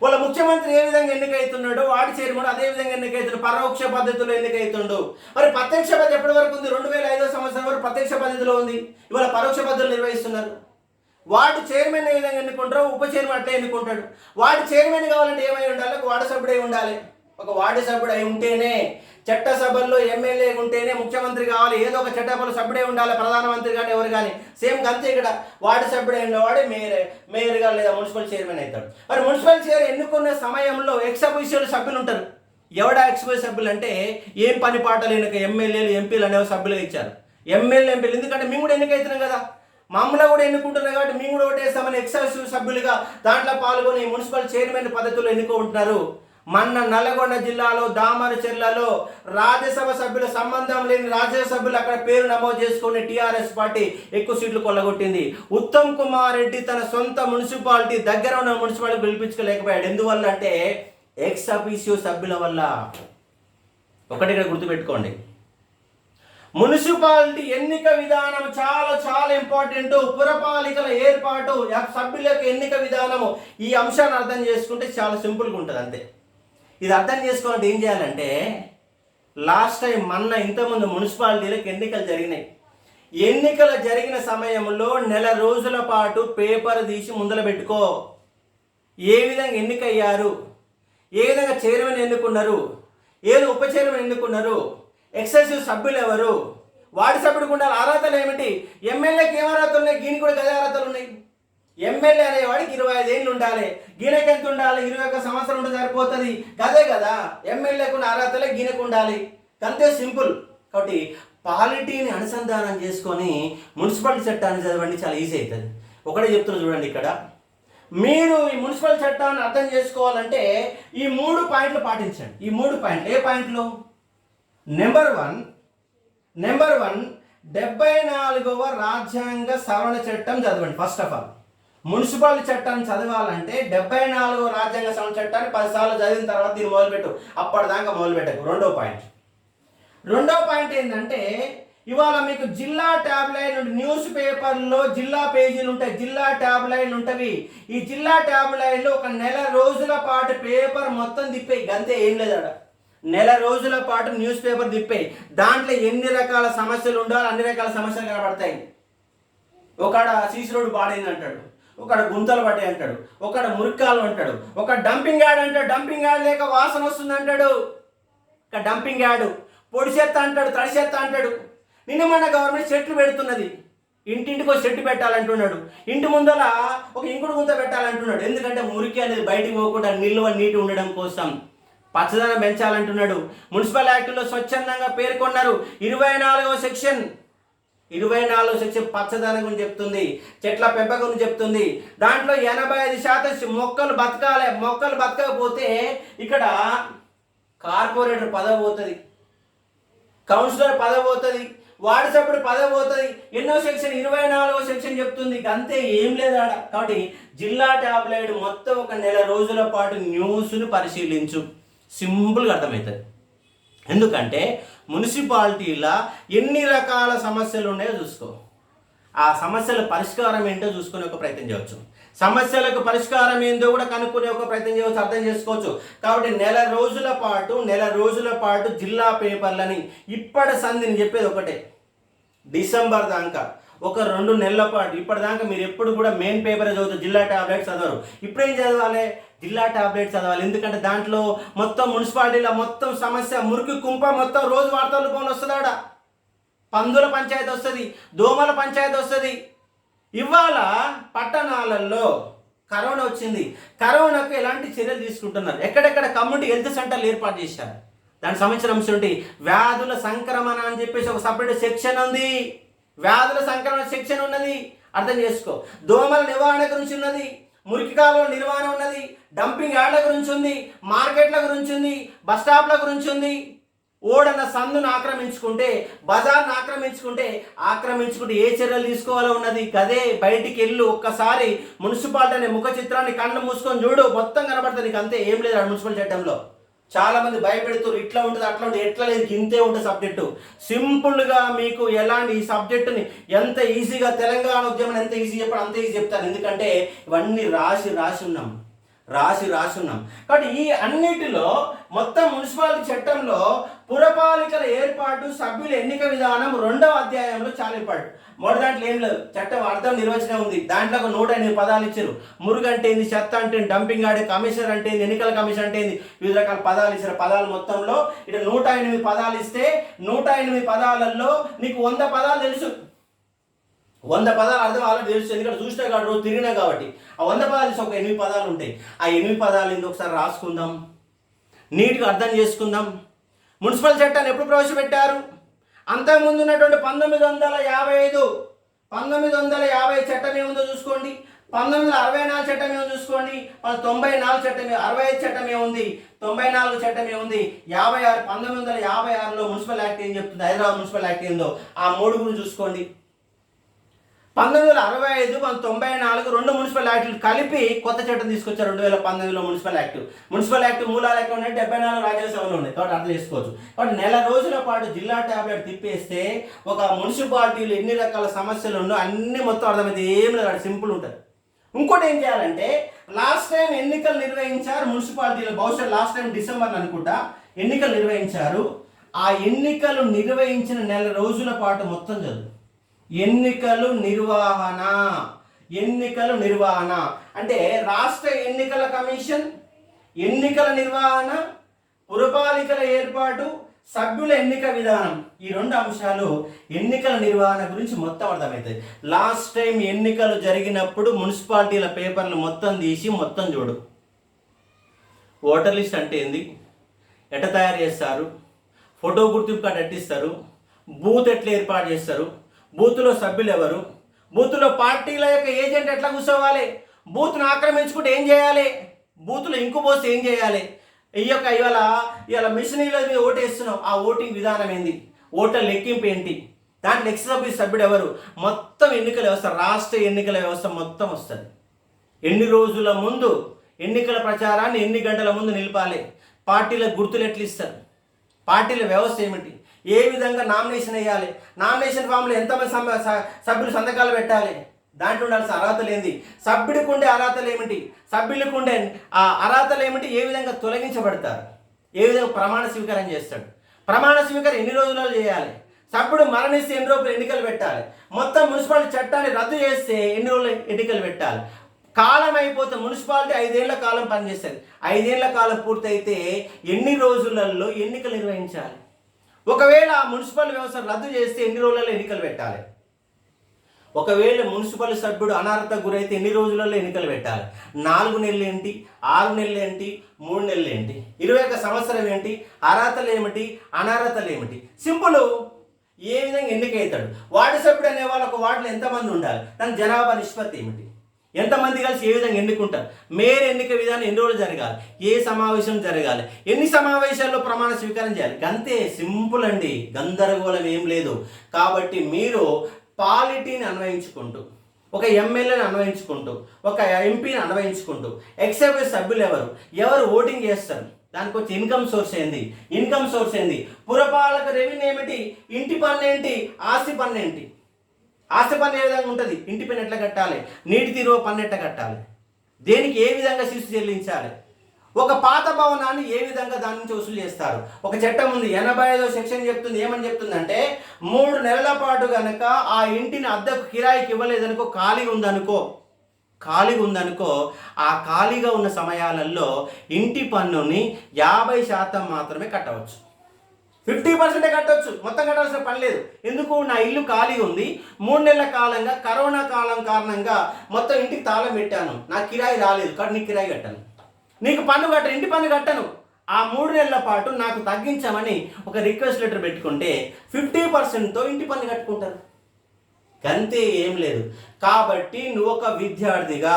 వాళ్ళ ముఖ్యమంత్రి ఏ విధంగా ఎన్నికవుతున్నాడో వార్డు చైర్మన్ అదే విధంగా ఎన్నికవుతాడు, పరోక్ష పద్ధతిలో ఎన్నికవుతుండు. మరి ప్రత్యక్ష పద్ధతి ఎప్పటి వరకు ఉంది? 2005 సంవత్సరం వరకు ప్రత్యక్ష పద్ధతిలో ఉంది. ఇవాళ పరోక్ష పద్ధతులు నిర్వహిస్తున్నారు. వార్డు చైర్మన్ ఏ విధంగా ఎన్నుకుంటారో ఉప చైర్మన్ అట్లా ఎన్నుకుంటాడు. వార్డు చైర్మన్ కావాలంటే ఏమై ఉండాలి? ఒక వార్డు సభ్యుడై ఉండాలి. ఒక వార్డు సభ్యుడు అయి ఉంటేనే, చట్టసభల్లో ఎమ్మెల్యే ఉంటేనే ముఖ్యమంత్రి కావాలి. ఏదో ఒక చట్టసభలో సభ్యుడే ఉండాలి, ప్రధానమంత్రి కానీ ఎవరు కానీ. సేమ్ అంతే ఇక్కడ వార్డు సభ్యుడు అయినవాడే మేయర్గా లేదా మున్సిపల్ చైర్మన్ అవుతాడు. మరి మున్సిపల్ చైర్ ఎన్నుకునే సమయంలో ఎక్స్ అఫీషియల్ సభ్యులు ఉంటారు. ఎవడా ఎక్స్ అఫీషియల్ సభ్యులు అంటే ఏం పని పాట లేని ఎమ్మెల్యేలు ఎంపీలు అనేవి సభ్యులుగా ఇచ్చారు. ఎంపీలు ఎందుకంటే మేము కూడా ఎన్నికవుతున్నాం కదా, మమ్మల్ని కూడా ఎన్నుకుంటున్నాం కాబట్టి మేము కూడా ఓటేస్తామని ఎక్స్ అఫీషియల్ సభ్యులుగా దాంట్లో పాల్గొని మున్సిపల్ చైర్మన్ పద్ధతిలో ఎన్నుకుంటున్నారు. మొన్న నల్లగొండ జిల్లాలో దామరచెర్లలో రాజ్యసభ సభ్యుల సంబంధం లేని రాజ్యసభ సభ్యులు అక్కడ పేరు నమోదు చేసుకుని టీఆర్ఎస్ పార్టీ ఎక్కువ సీట్లు కొల్లగొట్టింది. ఉత్తమ్ కుమార్ రెడ్డి తన సొంత మున్సిపాలిటీ దగ్గర ఉన్న మున్సిపాలిటీ పిలిపించుకోలేకపోయాడు. ఎందువల్ల అంటే ఎక్స్ అఫీషియో సభ్యుల వల్ల. ఒకటి ఇక్కడ గుర్తుపెట్టుకోండి, మున్సిపాలిటీ ఎన్నిక విధానం చాలా ఇంపార్టెంట్. పురపాలికల ఏర్పాటు, సభ్యుల యొక్క ఎన్నిక విధానము, ఈ అంశాన్ని అర్థం చేసుకుంటే చాలా సింపుల్గా ఉంటుంది. అంతే. ఇది అర్థం చేసుకోవాలంటే ఏం చేయాలంటే, లాస్ట్ టైం ఇంతకుముందు మున్సిపాలిటీలకు ఎన్నికలు జరిగినాయి. ఎన్నికలు జరిగిన సమయంలో నెల రోజుల పాటు పేపర్ తీసి ముందర పెట్టుకో. ఏ విధంగా ఎన్నికయ్యారు, ఏ విధంగా చైర్మన్ ఎన్నుకున్నారు, ఏదో ఉప చైర్మన్ ఎన్నుకున్నారు, ఎక్సెసివ్ సభ్యులు ఎవరు, వార్డు సభ్యుడికి ఉండాలి, అర్హతలు ఏమిటి, ఎమ్మెల్యేకి ఏం అర్హతలు ఉన్నాయి, గీనికి కూడా గదే అర్హతలు ఉన్నాయి. ఎమ్మెల్యే అనేవాడికి 25 ఏళ్ళు ఉండాలి, గీనకి ఎంత ఉండాలి, 21 సంవత్సరం ఉంటే సరిపోతుంది. గదే కదా ఎమ్మెల్యేకు ఉన్న అర్హతలే గీనకు ఉండాలి. అంతే సింపుల్. కాబట్టి పాలిటీని అనుసంధానం చేసుకొని మున్సిపాలిటీ చట్టాన్ని చదవండి, చాలా ఈజీ అవుతుంది. ఒకటే చెప్తున్నా చూడండి, ఇక్కడ మీరు ఈ మున్సిపల్ చట్టాన్ని అర్థం చేసుకోవాలంటే ఈ 3 పాయింట్లు పాటించండి. ఈ 3 పాయింట్లు ఏ పాయింట్లు? నెంబర్ వన్ 74వ రాజ్యాంగ సవరణ చట్టం చదవండి. ఫస్ట్ ఆఫ్ ఆల్ మున్సిపల్ చట్టాన్ని చదవాలంటే 74వ రాజ్యాంగ సవరణ చట్టాన్ని 10 సార్లు చదివిన తర్వాత దీన్ని మొదలుపెట్టు, అప్పటిదాకా మొదలుపెట్టకు. రెండో పాయింట్ ఏంటంటే, ఇవాళ మీకు జిల్లా ట్యాబ్లైడ్ న్యూస్ పేపర్లో జిల్లా పేజీలు ఉంటాయి, జిల్లా ట్యాబ్లైడ్లు ఉంటవి. ఈ జిల్లా ట్యాబ్లైడ్లో ఒక నెల రోజుల పాటు పేపర్ మొత్తం తిప్పేయి. గంతే, ఏం లేదు అక్కడ. నెల రోజుల పాటు న్యూస్ పేపర్ తిప్పాయి. దాంట్లో ఎన్ని రకాల సమస్యలు ఉండాలో అన్ని రకాల సమస్యలు కనబడతాయి. ఒకడ సీసీ రోడ్డు పాడైంది అంటాడు, ఒకడ గుంతలు పడ్డాయి అంటాడు, ఒకడ మురికాలు అంటాడు, ఒక డంపింగ్ యార్డ్ అంటాడు, డంపింగ్ యార్డ్ లేక వాసన వస్తుంది అంటాడు, ఒక డంపింగ్ యార్డు, పొడి చెత్త అంటాడు, తడి చెత్త అంటాడు. నిన్న మన గవర్నమెంట్ చెట్లు పెడుతున్నది, ఇంటింటికి ఒక చెట్టు పెట్టాలంటున్నాడు, ఇంటి ముందర ఒక ఇంకుడు గుంత పెట్టాలంటున్నాడు. ఎందుకంటే మురికి అనేది బయటికి పోకుండా నిల్వ నీటి ఉండడం కోసం పచ్చదనం పెంచాలంటున్నాడు. మున్సిపల్ యాక్టులో స్వచ్ఛందంగా పేర్కొన్నారు. 24వ సెక్షన్ పచ్చదనం గురించి చెప్తుంది, చెట్ల పెంపకం గురించి చెప్తుంది. దాంట్లో 85% మొక్కలు బతకాలి. మొక్కలు బతకకపోతే ఇక్కడ కార్పొరేటర్ పదవి పోతుంది, కౌన్సిలర్ పదవి పోతుంది, వార్డు సభ్యుడు పదవి పోతుంది. ఎన్నో సెక్షన్? 24వ సెక్షన్ చెప్తుంది. అంతే, ఏం లేదు ఆడ. కాబట్టి జిల్లా ట్యాబ్లైడ్ మొత్తం ఒక నెల రోజుల పాటు న్యూస్ను పరిశీలించు, సింపుల్గా అర్థమవుతుంది. ఎందుకంటే మున్సిపాలిటీలో ఎన్ని రకాల సమస్యలు ఉన్నాయో చూసుకో, ఆ సమస్యల పరిష్కారం ఏంటో చూసుకునే ఒక ప్రయత్నం చేయవచ్చు. సమస్యలకు పరిష్కారం ఏందో కూడా కనుక్కునే ఒక ప్రయత్నం చేయవచ్చు, అర్థం చేసుకోవచ్చు. కాబట్టి నెల రోజుల పాటు జిల్లా పేపర్లని ఇప్పటి సంధిని చెప్పేది ఒకటే, డిసెంబర్ దాకా ఒక 2 నెలల పాటు ఇప్పటిదాకా మీరు ఎప్పుడు కూడా మెయిన్ పేపర్ చదువుతారు, జిల్లా టాబ్లెట్స్ చదవరు. ఇప్పుడు ఏం చదవాలి? జిల్లా టాబ్లెట్స్ చదవాలి. ఎందుకంటే దాంట్లో మొత్తం మున్సిపాలిటీలో మొత్తం సమస్య మురికి కుంప మొత్తం రోజు వార్తల రూపంలో వస్తుందాడ. పందుల పంచాయతీ వస్తుంది, దోమల పంచాయతీ వస్తుంది. ఇవాళ పట్టణాలలో కరోనా వచ్చింది, కరోనాకు ఎలాంటి చర్యలు తీసుకుంటున్నారు, ఎక్కడెక్కడ కమ్యూనిటీ హెల్త్ సెంటర్లు ఏర్పాటు చేశారు. దానికి సంబంధించిన అంశం ఏంటి? వ్యాధుల సంక్రమణ అని చెప్పేసి ఒక సపరేట్ సెక్షన్ ఉంది, వ్యాధుల సంక్రమణ సెక్షన్ ఉన్నది, అర్థం చేసుకో. దోమల నివారణ గురించి ఉన్నది, మురికి కాలువల నిర్వహణ ఉన్నది, డంపింగ్ యార్డ్ల గురించి ఉంది, మార్కెట్ల గురించి ఉంది, బస్ స్టాప్ల గురించి ఉంది. ఓడన్న సందును ఆక్రమించుకుంటే, బజార్ను ఆక్రమించుకుంటే ఏ చర్యలు తీసుకోవాలో ఉన్నది. కదే బయటికి వెళ్ళు, ఒక్కసారి మున్సిపాలిటీ అనే ముఖ చిత్రాన్ని కళ్ళు మూసుకొని చూడు, మొత్తం కనబడుతుంది నీకు. అంతే, ఏం లేదు మున్సిపల్ చట్టంలో. చాలా మంది భయపెడుతారు, ఇట్లా ఉంటుంది అట్లా ఉంటుంది, ఎట్లా లేదు, ఇంతే ఉంటుంది సబ్జెక్టు. సింపుల్గా మీకు ఎలాంటి ఈ సబ్జెక్టుని ఎంత ఈజీగా, తెలంగాణ ఉద్యమం ఎంత ఈజీ చెప్పాడు అంత ఈజీ చెప్తాను. ఎందుకంటే ఇవన్నీ రాసి ఉన్నాం. కాబట్టి ఈ అన్నిటిలో మొత్తం మున్సిపాలిటీ చట్టంలో పురపాలికల ఏర్పాటు, సభ్యుల ఎన్నిక విధానం 2వ అధ్యాయంలో చాలా ఇంపార్టెంట్. మొదటి దాంట్లో ఏం లేదు, చట్టం అర్థం నిర్వచనం ఉంది. దాంట్లో ఒక 108 పదాలు ఇచ్చారు. మురుగు అంటే ఏంది, చెత్త అంటే డంపింగ్ యార్డ్, కమిషనర్ అంటే ఏంది, ఎన్నికల కమిషన్ అంటే ఏంది, వివిధ రకాల పదాలు ఇచ్చారు. పదాలు మొత్తంలో ఇక్కడ 108 పదాలు ఇస్తే 108 పదాలలో నీకు 100 పదాలు తెలుసు. 100 పదాలు అర్థం ఆల్రెడీ తెలుసు, ఎందుకంటే చూసినా కాదు, రోజు తిరిగినా కాబట్టి. ఆ 100 పదాలు ఇస్తే ఒక 8 పదాలు ఉంటాయి. ఆ 8 పదాలు ఏంది ఒకసారి రాసుకుందాం, నీట్గా అర్థం చేసుకుందాం. మున్సిపల్ చట్టాన్ని ఎప్పుడు ప్రవేశపెట్టారు? అంతకుముందు ఉన్నటువంటి 1950 చట్టం ఏముందో చూసుకోండి, 1964 చట్టం ఏముందో చూసుకోండి, 94 చట్టం, 65 చట్టం ఏముంది, 94 చట్టం ఏముంది, 1956లో మున్సిపల్ యాక్ట్ ఏం చెప్తుంది, హైదరాబాద్ మున్సిపల్ యాక్ట్ ఏందో ఆ 3 గురించి చూసుకోండి. 1965, 1994 2 మున్సిపల్ యాక్టులు కలిపి కొత్త చట్టం తీసుకొచ్చారు 2019లో మున్సిపల్ యాక్ట్ మూలాలు ఎక్కడ ఉన్నాయి, 74 రాజ్యసభలో ఉన్నాయి. కాబట్టి అర్థం చేసుకోవచ్చు. కాబట్టి నెల రోజుల పాటు జిల్లా టాబ్లెట్ తిప్పేస్తే ఒక మున్సిపాలిటీలు ఎన్ని రకాల సమస్యలు ఉండో అన్ని మొత్తం అర్థమైతే ఏం లేదు, సింపుల్ ఉంటుంది. ఇంకోటి ఏం చేయాలంటే, లాస్ట్ టైం ఎన్నికలు నిర్వహించారు మున్సిపాలిటీలో, బహుశా లాస్ట్ టైం డిసెంబర్ అనుకుంటా ఎన్నికలు నిర్వహించారు. ఆ ఎన్నికలు నిర్వహించిన నెల రోజుల పాటు మొత్తం చదువు. ఎన్నికలు నిర్వహణ అంటే రాష్ట్ర ఎన్నికల కమిషన్, ఎన్నికల నిర్వహణ, పురపాలికల ఏర్పాటు, సభ్యుల ఎన్నిక విధానం, ఈ 2 అంశాలు ఎన్నికల నిర్వహణ గురించి మొత్తం అర్థమవుతాయి. లాస్ట్ టైం ఎన్నికలు జరిగినప్పుడు మున్సిపాలిటీల పేపర్లు మొత్తం తీసి మొత్తం చూడు. ఓటర్ లిస్ట్ అంటే ఏంది, ఎట్లా తయారు చేస్తారు, ఫోటో గుర్తింపు కార్డు ఎట్టిస్తారు, బూత్ ఎట్లా ఏర్పాటు చేస్తారు, బూత్లో సభ్యులు ఎవరు, బూత్లో పార్టీల యొక్క ఏజెంట్ ఎట్లా కూర్చోవాలి, బూత్ను ఆక్రమించుకుంటే ఏం చేయాలి, బూత్లో ఇంకు పోస్తే ఏం చేయాలి, ఇవాళ మిషనరీల మీద ఓటేస్తున్నాం, ఆ ఓటింగ్ విధానం ఏంది, ఓటర్ లెక్కింపు ఏంటి, దాంట్లో ఎక్స్ సభ్యుడు ఎవరు, మొత్తం ఎన్నికల వ్యవస్థ, రాష్ట్ర ఎన్నికల వ్యవస్థ మొత్తం వస్తుంది. ఎన్ని రోజుల ముందు ఎన్నికల ప్రచారాన్ని ఎన్ని గంటల ముందు నిలపాలి, పార్టీలకు గుర్తులు ఎట్లా ఇస్తారు, పార్టీల వ్యవస్థ ఏమిటి, ఏ విధంగా నామినేషన్ వేయాలి, నామినేషన్ ఫామ్లో ఎంతమంది సభ్యులు సంతకాలు పెట్టాలి, దాంట్లో ఉండాల్సిన అర్హతలు ఏంటి, సభ్యుడికి ఉండే అర్హతలు ఏమిటి, సభ్యులకు ఉండే అర్హతలు ఏమిటి, ఏ విధంగా తొలగించబడతారు, ఏ విధంగా ప్రమాణ స్వీకారం చేస్తాడు, ప్రమాణ స్వీకారం ఎన్ని రోజులలో చేయాలి, సభ్యుడు మరణిస్తే ఎన్ని రోజులు ఎన్నికలు పెట్టాలి, మొత్తం మున్సిపాలిటీ చట్టాన్ని రద్దు చేస్తే ఎన్ని రోజులు ఎన్నికలు పెట్టాలి, కాలం అయిపోతే మున్సిపాలిటీ 5 ఏళ్ల కాలం పనిచేస్తుంది, 5 ఏళ్ల కాలం పూర్తయితే ఎన్ని రోజులలో ఎన్నికలు నిర్వహించాలి, ఒకవేళ మున్సిపల్ వ్యవస్థ రద్దు చేస్తే ఎన్ని రోజులలో ఎన్నికలు పెట్టాలి, ఒకవేళ మున్సిపల్ సభ్యుడు అనర్హతకు గురైతే ఎన్ని రోజులలో ఎన్నికలు పెట్టాలి, 4 నెలలు ఏంటి, 6 నెలలు ఏంటి, 3 నెలలు ఏంటి, 21 సంవత్సరం ఏంటి, అర్హతలు ఏమిటి, అనర్హతలు ఏమిటి, సింపుల్. ఏ విధంగా ఎన్నికవుతాడు, వార్డు సభ్యుడు అనే వాళ్ళు ఒక వార్డులో ఎంతమంది ఉండాలి, దాని జనాభా నిష్పత్తి ఏమిటి, ఎంతమంది కలిసి ఏ విధంగా ఎన్నుకుంటారు, మేయర్ ఎన్నిక విధానం ఎన్ని రోజులు జరగాలి, ఏ సమావేశం జరగాలి, ఎన్ని సమావేశాల్లో ప్రమాణ స్వీకారం చేయాలి, అంతే సింపుల్ అండి, గందరగోళం ఏం లేదు. కాబట్టి మీరు పాలిటీని అన్వయించుకుంటూ, ఒక ఎమ్మెల్యేని అన్వయించుకుంటూ, ఒక ఎంపీని అన్వయించుకుంటూ, ఎక్స్ఎఫ్ఐ సభ్యులు ఎవరు ఓటింగ్ చేస్తారు, దానికి వచ్చి ఇన్కమ్ సోర్స్ ఏంది, పురపాలక రెవెన్యూ ఏమిటి, ఇంటి పన్ను ఏంటి, ఆస్తి పన్ను ఏంటి, ఆస్తి పన్ను ఏ విధంగా ఉంటుంది, ఇంటి పన్ను ఎట్లా కట్టాలి, నీటి తీరువ పన్ను ఎట్లా కట్టాలి, దేనికి ఏ విధంగా శిస్తు చెల్లించాలి, ఒక పాత భవనాన్ని ఏ విధంగా దాని నుంచి వసూలు చేస్తారు. ఒక చట్టం ఉంది, 85వ సెక్షన్ చెప్తుంది. ఏమని చెప్తుందంటే 3 నెలల పాటు కనుక ఆ ఇంటిని అద్దెకు కిరాయికి ఇవ్వలేదనుకో, ఖాళీగా ఉందనుకో ఆ ఖాళీగా ఉన్న సమయాలలో ఇంటి పన్నుని 50% మాత్రమే కట్టవచ్చు. 50% కట్టవచ్చు, మొత్తం కట్టాల్సిన పని లేదు. ఎందుకు, నా ఇల్లు ఖాళీగా ఉంది, 3 నెలల కాలంగా కరోనా కాలం కారణంగా మొత్తం ఇంటికి తాళం పెట్టాను, నాకు కిరాయి రాలేదు కాబట్టి నీకు కిరాయి కట్టాను, నీకు పన్ను కట్టను, ఇంటి పన్ను కట్టను, ఆ 3 నెలల పాటు నాకు తగ్గించమని ఒక రిక్వెస్ట్ లెటర్ పెట్టుకుంటే 50%తో ఇంటి పన్ను కట్టుకుంటారు. అంతే, ఏం లేదు. కాబట్టి నువ్వు ఒక విద్యార్థిగా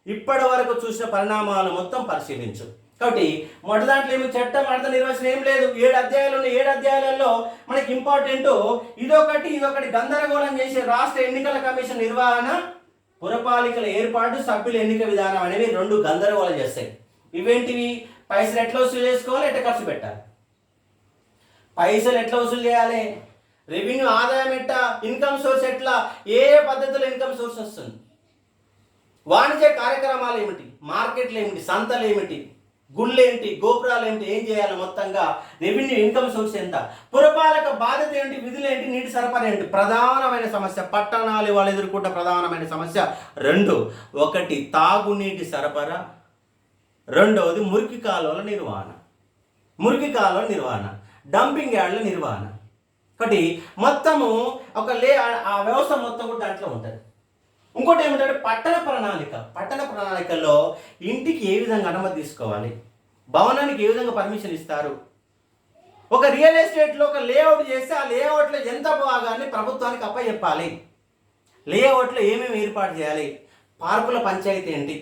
ఇప్పటి వరకు చూసిన పరిణామాలు మొత్తం పరిశీలించు. కాబట్టి మొదటి దాంట్లో ఏమి చట్టం అర్థ నిర్వచనం ఏం లేదు. 7 అధ్యాయాలు ఉన్నాయి. 7 అధ్యాయాలలో మనకి ఇంపార్టెంట్ ఇదొకటి గందరగోళం చేసే రాష్ట్ర ఎన్నికల కమిషన్ నిర్వహణ, పురపాలికల ఏర్పాటు, సభ్యుల ఎన్నిక విధానం అనేవి 2 గందరగోళం చేస్తాయి. ఇవేంటివి, పైసలు ఎట్లా వసూలు చేసుకోవాలి, ఎట్లా ఖర్చు పెట్టాలి, పైసలు ఎట్లా వసూలు చేయాలి, రెవెన్యూ ఆదాయం ఎట్లా, ఇన్కమ్ సోర్స్ ఎట్లా, ఏ పద్ధతిలో ఇన్కమ్ సోర్స్ వస్తుంది, వాణిజ్య కార్యక్రమాలు ఏమిటి, మార్కెట్లు ఏమిటి, సంతలు ఏమిటి, గుళ్ళు ఏంటి, గోపురాలు ఏమిటి, ఏం చేయాలి, మొత్తంగా రెవెన్యూ ఇన్కమ్ సోర్స్ ఎంత, పురపాలక బాధ్యత ఏంటి, విధులు ఏంటి, నీటి సరఫరా ఏంటి. ప్రధానమైన సమస్య, పట్టణాలు వాళ్ళు ఎదుర్కొంటే ప్రధానమైన సమస్య 2. ఒకటి తాగునీటి సరఫరా, 2వది మురికి కాలువల నిర్వహణ, డంపింగ్ యార్డ్ల నిర్వహణ. కాబట్టి మొత్తము ఆ వ్యవస్థ మొత్తం కూడా దాంట్లో ఉంటుంది. ఇంకోటి ఏమిటంటే పట్టణ ప్రణాళికల్లో ఇంటికి ఏ విధంగా అనుమతి తీసుకోవాలి, భవనానికి ఏ విధంగా పర్మిషన్ ఇస్తారు, ఒక రియల్ ఎస్టేట్లో ఒక లేఅవుట్ చేస్తే ఆ లేఅవుట్లో ఎంత భాగాన్ని ప్రభుత్వానికి అప్పచెప్పాలి, లేఅవుట్లో ఏమేమి ఏర్పాటు చేయాలి, పార్కుల పంచాయతీ ఏంటి,